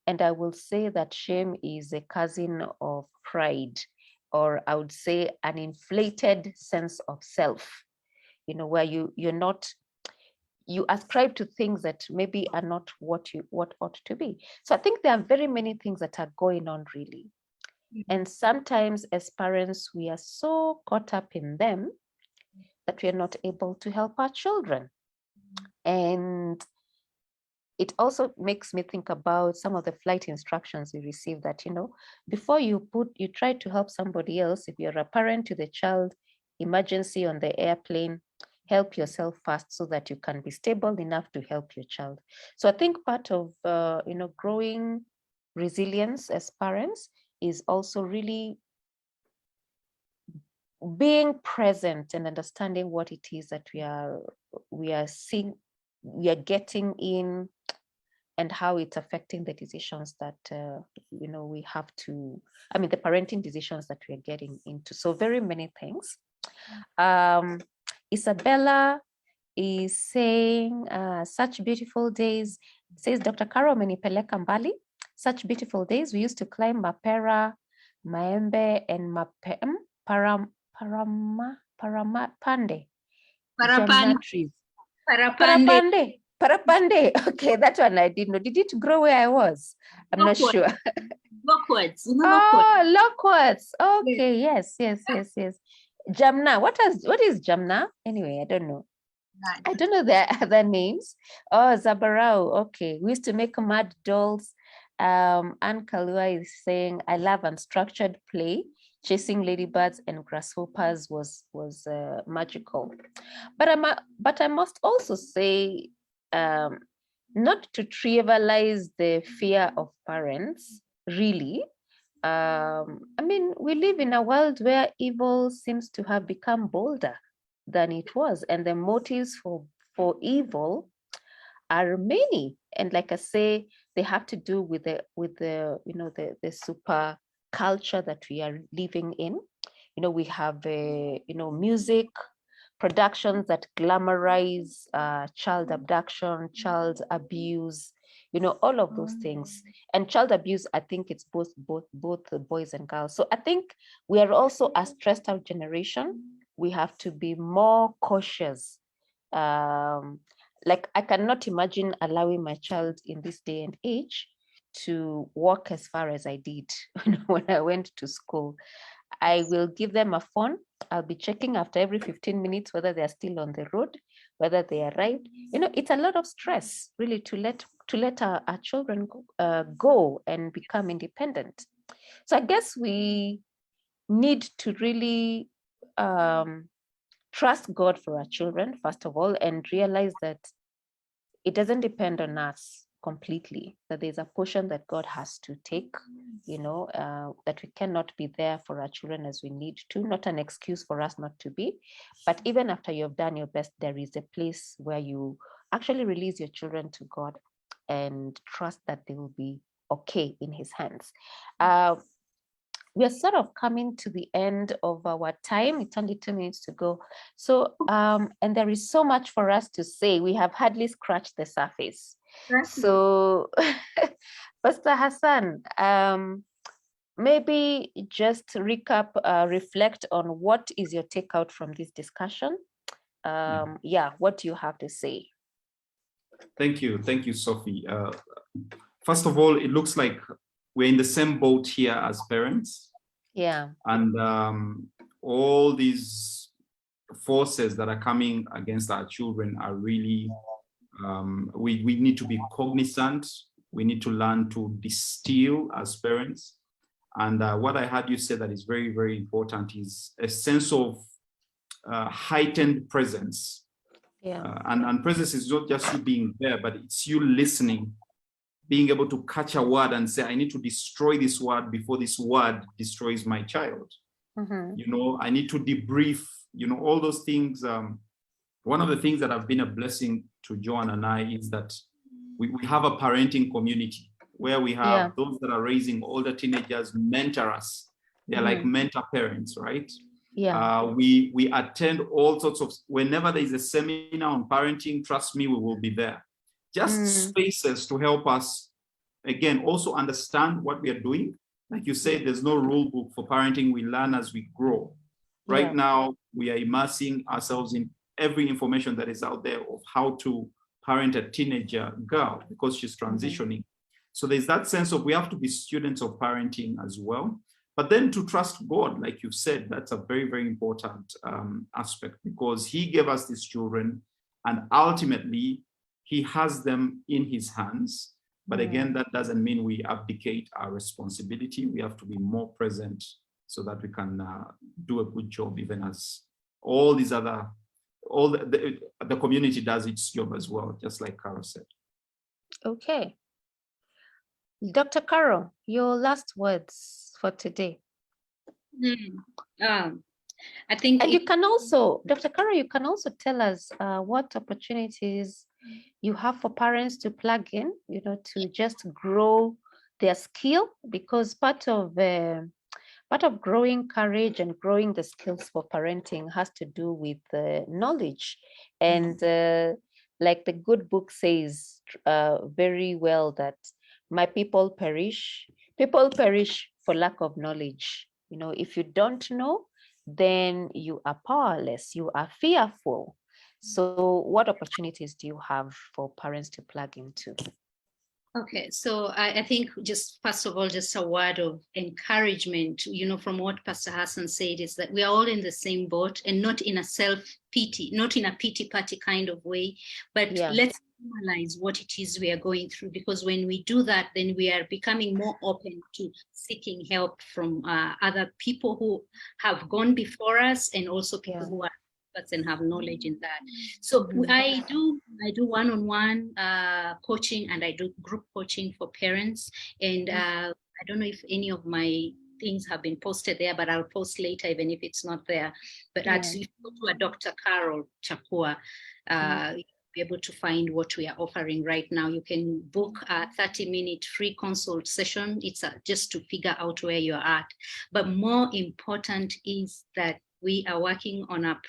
And I will say that shame is a cousin of pride, or I would say an inflated sense of self, you know, where you're not, you ascribe to things that maybe are not what ought to be. So I think there are very many things that are going on really. And sometimes as parents, we are so caught up in them that we are not able to help our children. And it also makes me think about some of the flight instructions we receive that, you know, before you try to help somebody else, if you're a parent to the child, emergency on the airplane, help yourself first so that you can be stable enough to help your child. So I think part of, you know, growing resilience as parents is also really being present and understanding what it is that we are seeing, we are getting in, and how it's affecting the decisions that you know, we have to, I mean, the parenting decisions that we are getting into. So very many things. Isabella is saying, such beautiful days, says Dr. Carol amenipeleka mbali. Such beautiful days. We used to climb mapera, maembe, and paramapande. Jamna trees. Parapande. Okay, that one I didn't know. Did it grow where I was? I'm not sure. Loquats. Oh, loquats. Okay, yes. Jamna. What is Jamna? Anyway, I don't know. I don't know their other names. Oh, Zabarau. Okay, we used to make mud dolls. Anne Kalua is saying, I love unstructured play. Chasing ladybirds and grasshoppers was magical. But I must also say, not to trivialize the fear of parents, really. I mean, we live in a world where evil seems to have become bolder than it was, and the motives for evil are many. And like I say, they have to do with the you know, the super culture that we are living in. You know, we have you know, music productions that glamorize child abduction, child abuse, you know, all of those things. And child abuse, I think it's both the boys and girls. So I think we are also a stressed out generation. We have to be more cautious. Like, I cannot imagine allowing my child in this day and age to walk as far as I did when I went to school. I will give them a phone. I'll be checking after every 15 minutes whether they're still on the road, whether they arrived. You know, it's a lot of stress really to let our children go and become independent. So I guess we need to really trust God for our children, first of all, and realize that it doesn't depend on us completely, that there's a portion that God has to take, you know, that we cannot be there for our children as we need to, not an excuse for us not to be. But even after you've done your best, there is a place where you actually release your children to God and trust that they will be okay in his hands. We are sort of coming to the end of our time. It's only 2 minutes to go. So, and there is so much for us to say. We have hardly scratched the surface. So, Pastor Hassan, maybe just recap, reflect on what is your takeout from this discussion. Yeah, what do you have to say? Thank you, Sophie. First of all, it looks like we're in the same boat here as parents. Yeah. And all these forces that are coming against our children are really, we need to be cognizant. We need to learn to distill as parents. And what I heard you say that is very, very important is a sense of heightened presence. Yeah. And presence is not just you being there, but it's you listening being able to catch a word and say, I need to destroy this word before this word destroys my child. You know, I need to debrief, you know, all those things. One of the things that have been a blessing to Joan and I is that we have a parenting community where we have those that are raising older teenagers mentor us. They're like mentor parents, right? We attend all sorts of, whenever there is a seminar on parenting, trust me, we will be there. Just spaces to help us, again, also understand what we are doing. Like you said, there's no rule book for parenting. We learn as we grow. Right now, we are immersing ourselves in every information that is out there of how to parent a teenager girl because she's transitioning. So there's that sense of we have to be students of parenting as well. But then to trust God, like you said, that's a very, very important aspect because he gave us these children and ultimately he has them in his hands. But again, that doesn't mean we abdicate our responsibility. We have to be more present so that we can do a good job, even as all these other, the community does its job as well, just like Carol said. Okay. Dr. Carol, your last words for today. I think, and you can also, Dr. Carol, you can also tell us what opportunities you have for parents to plug in, you know, to just grow their skill, because part of growing courage and growing the skills for parenting has to do with knowledge. And like the good book says very well, that my people perish for lack of knowledge. You know, if you don't know, then you are powerless, you are fearful. So what opportunities do you have for parents to plug into? Okay, so I think just first of all, just a word of encouragement, you know, from what Pastor Hassan said, is that we are all in the same boat, and not in a self-pity, not in a pity party kind of way, but let's analyze what it is we are going through, because when we do that, then we are becoming more open to seeking help from other people who have gone before us, and also people who are and have knowledge in that. So I do one-on-one coaching, and I do group coaching for parents. And I don't know if any of my things have been posted there, but I'll post later, even if it's not there. But actually, if you go to a Dr. Carol Chakua, you'll be able to find what we are offering right now. You can book a 30-minute free consult session. It's just to figure out where you're at. But more important is that we are working on a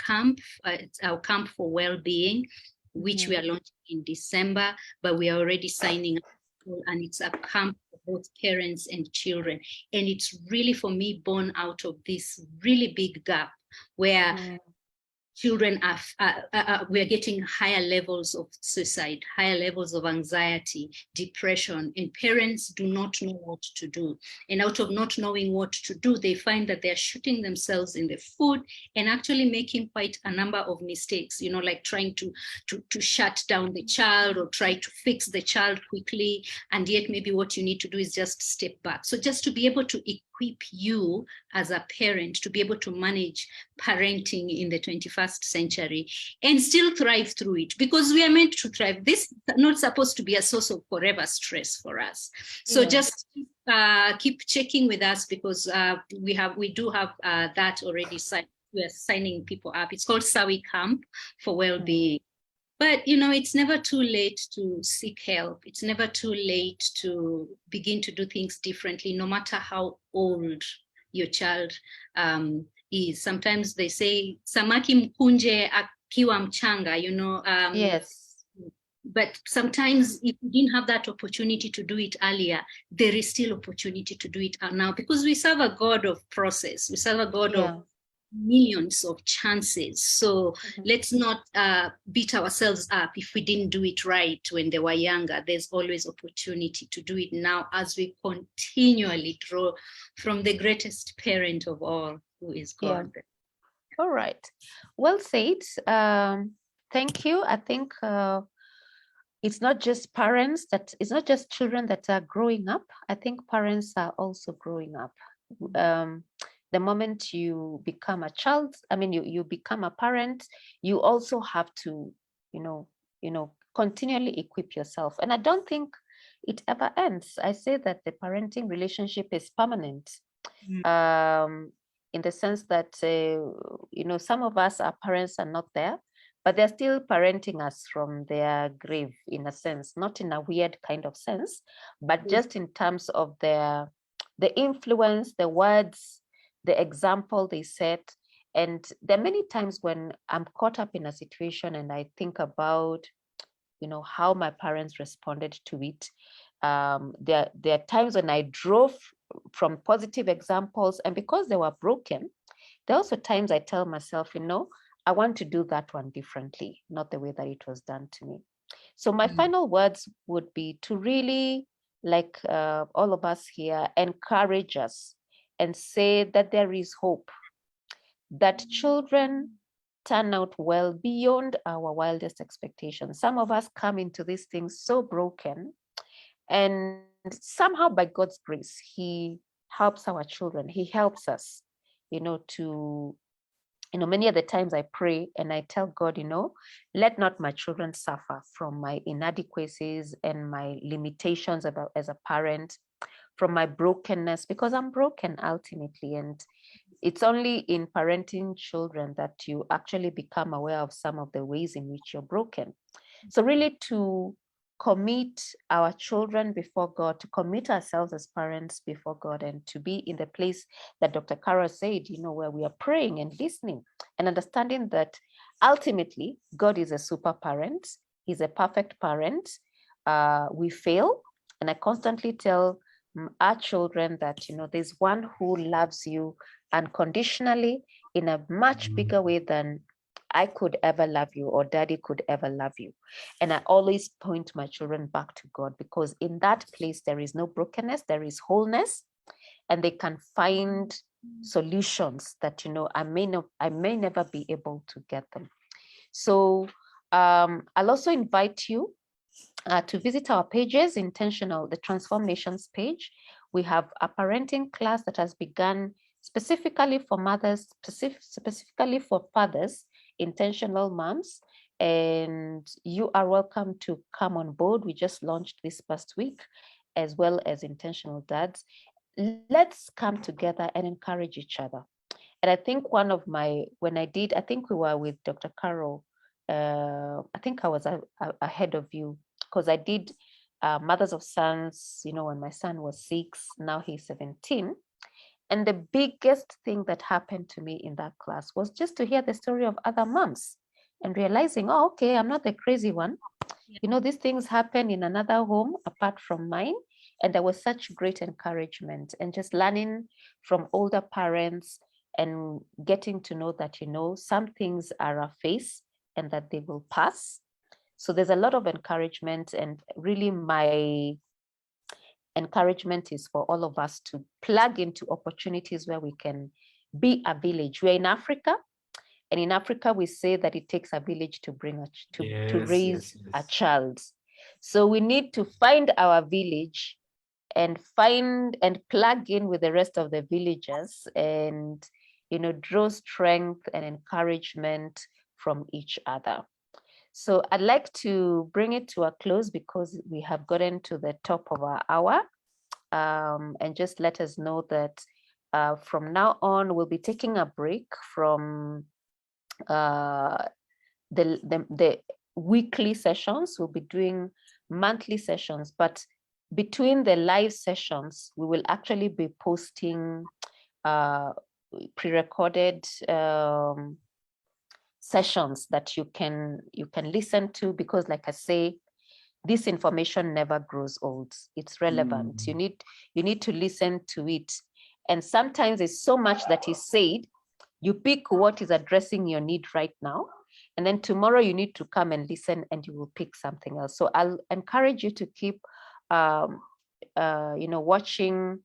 camp, it's our camp for well-being, which we are launching in December, but we are already signing up, and it's a camp for both parents and children. And it's really, for me, born out of this really big gap where children are we're getting higher levels of suicide, higher levels of anxiety, depression, and parents do not know what to do. And out of not knowing what to do, they find that they're shooting themselves in the foot and actually making quite a number of mistakes, you know, like trying to shut down the child or try to fix the child quickly. And yet maybe what you need to do is just step back. So just to be able to equip you as a parent to be able to manage parenting in the 21st century and still thrive through it, because we are meant to thrive. This is not supposed to be a source of forever stress for us. So just keep checking with us, because we do have that already signed. We are signing people up. It's called Sawi Camp for Wellbeing. But, you know, it's never too late to seek help. It's never too late to begin to do things differently, no matter how old your child is. Sometimes they say, samaki mkunje akiwa mchanga, you know. But sometimes if you didn't have that opportunity to do it earlier, there is still opportunity to do it now, because we serve a God of process. We serve a God of millions of chances. So let's not beat ourselves up if we didn't do it right when they were younger. There's always opportunity to do it now, as we continually draw from the greatest parent of all, who is God. All right. Well said. Thank you. I think it's not just it's not just children that are growing up. I think parents are also growing up. The moment you become a child, I mean, you become a parent, you also have to, you know, continually equip yourself. And I don't think it ever ends. I say that the parenting relationship is permanent, in the sense that, some of us, our parents are not there, but they're still parenting us from their grave, in a sense, not in a weird kind of sense, but just in terms of the influence, the words, the example they set. And there are many times when I'm caught up in a situation and I think about, how my parents responded to it. There are times when I drove from positive examples, and because they were broken, there are also times I tell myself, I want to do that one differently, not the way that it was done to me. So my final words would be to really, like all of us here, encourage us and say that there is hope, that children turn out well beyond our wildest expectations. Some of us come into these things so broken, and somehow by God's grace, He helps our children. He helps us, to, many of the times I pray and I tell God, let not my children suffer from my inadequacies and my limitations as a parent, from my brokenness, because I'm broken ultimately. And it's only in parenting children that you actually become aware of some of the ways in which you're broken. So really to commit our children before God, to commit ourselves as parents before God, and to be in the place that Dr. Carol said, where we are praying and listening and understanding that ultimately God is a super parent. He's a perfect parent. We fail. And I constantly tell our children that, there's one who loves you unconditionally in a much bigger way than I could ever love you or daddy could ever love you. And I always point my children back to God, because in that place, there is no brokenness, there is wholeness, and they can find solutions that, I may never be able to get them. So I'll also invite you to visit our pages, the Transform Nations page. We have a parenting class that has begun specifically for mothers, specifically for fathers, intentional moms, and you are welcome to come on board. We just launched this past week, as well as intentional dads. Let's come together and encourage each other. And I think I think we were with Dr. Carol. I think I was ahead of you, because I did Mothers of Sons, when my son was 6, now he's 17. And the biggest thing that happened to me in that class was just to hear the story of other moms and realizing, oh, okay, I'm not the crazy one. These things happen in another home apart from mine. And there was such great encouragement, and just learning from older parents and getting to know that, some things are a phase and that they will pass. So there's a lot of encouragement, and really my encouragement is for all of us to plug into opportunities where we can be a village. We're in Africa, and in Africa we say that it takes a village to raise a child. So we need to find our village and plug in with the rest of the villagers, and draw strength and encouragement from each other. So I'd like to bring it to a close, because we have gotten to the top of our hour, and just let us know that from now on we'll be taking a break from the weekly sessions. We'll be doing monthly sessions, but between the live sessions, we will actually be posting pre-recorded sessions that you can listen to, because like I say, this information never grows old. It's relevant. You need to listen to it. And sometimes it's so much that is said, you pick what is addressing your need right now, and then tomorrow you need to come and listen, and you will pick something else. So I'll encourage you to keep watching,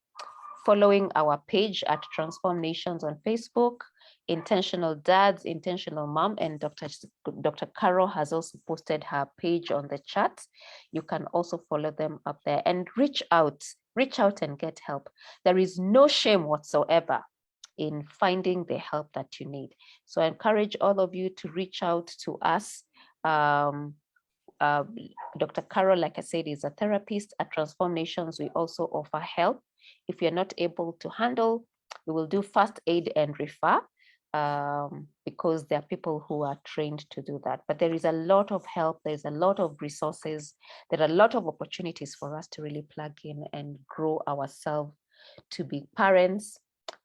following our page at Transform Nations on Facebook, Intentional Dads, Intentional Mom, and Dr. Carol has also posted her page on the chat. You can also follow them up there and reach out and get help. There is no shame whatsoever in finding the help that you need. So I encourage all of you to reach out to us. Dr. Carol, like I said, is a therapist. At Transform Nations, we also offer help. If you're not able to handle, we will do first aid and refer, because there are people who are trained to do that. But there is a lot of help. There's a lot of resources. There are a lot of opportunities for us to really plug in and grow ourselves to be parents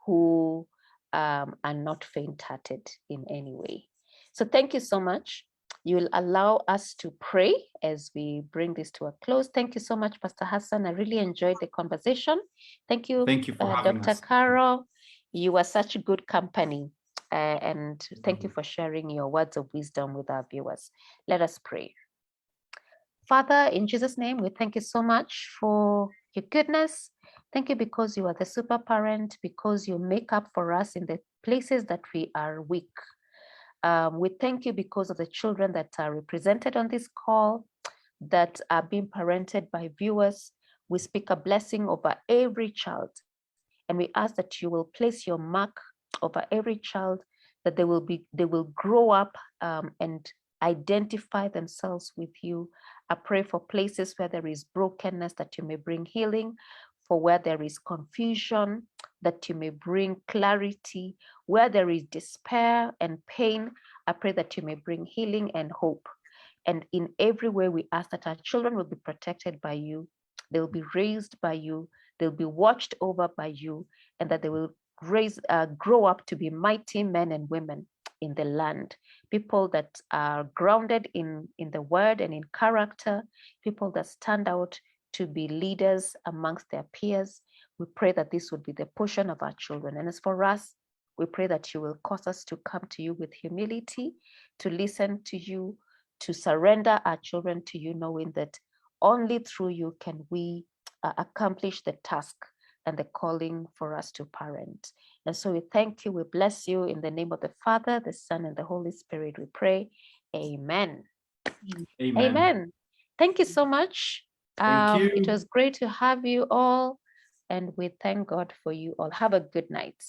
who are not faint-hearted in any way. So thank you so much. You will allow us to pray as we bring this to a close. Thank you so much, Pastor Hassan. I really enjoyed the conversation. Thank you for having Dr. us. Carol. You are such a good company. And thank you for sharing your words of wisdom with our viewers. Let us pray. Father, in Jesus' name, we thank you so much for your goodness. Thank you because you are the super parent, because you make up for us in the places that we are weak. We thank you because of the children that are represented on this call, that are being parented by viewers. We speak a blessing over every child, and we ask that you will place your mark over every child, that they will grow up and identify themselves with you. I pray for places where there is brokenness, that you may bring healing. For where there is confusion, that you may bring clarity. Where there is despair and pain, I pray that you may bring healing and hope. And in every way, we ask that our children will be protected by you. They'll be raised by you. They'll be watched over by you, and that they will grow up to be mighty men and women in the land. People that are grounded in the word and in character, people that stand out to be leaders amongst their peers. We pray that this would be the portion of our children. And as for us, we pray that you will cause us to come to you with humility, to listen to you, to surrender our children to you, knowing that only through you can we accomplish the task and the calling for us to parent. And so we thank you, we bless you. In the name of the Father, the Son, and the Holy Spirit, we pray. Amen. Amen. Amen. Thank you so much. Thank you. It was great to have you all, and we thank God for you all. Have a good night.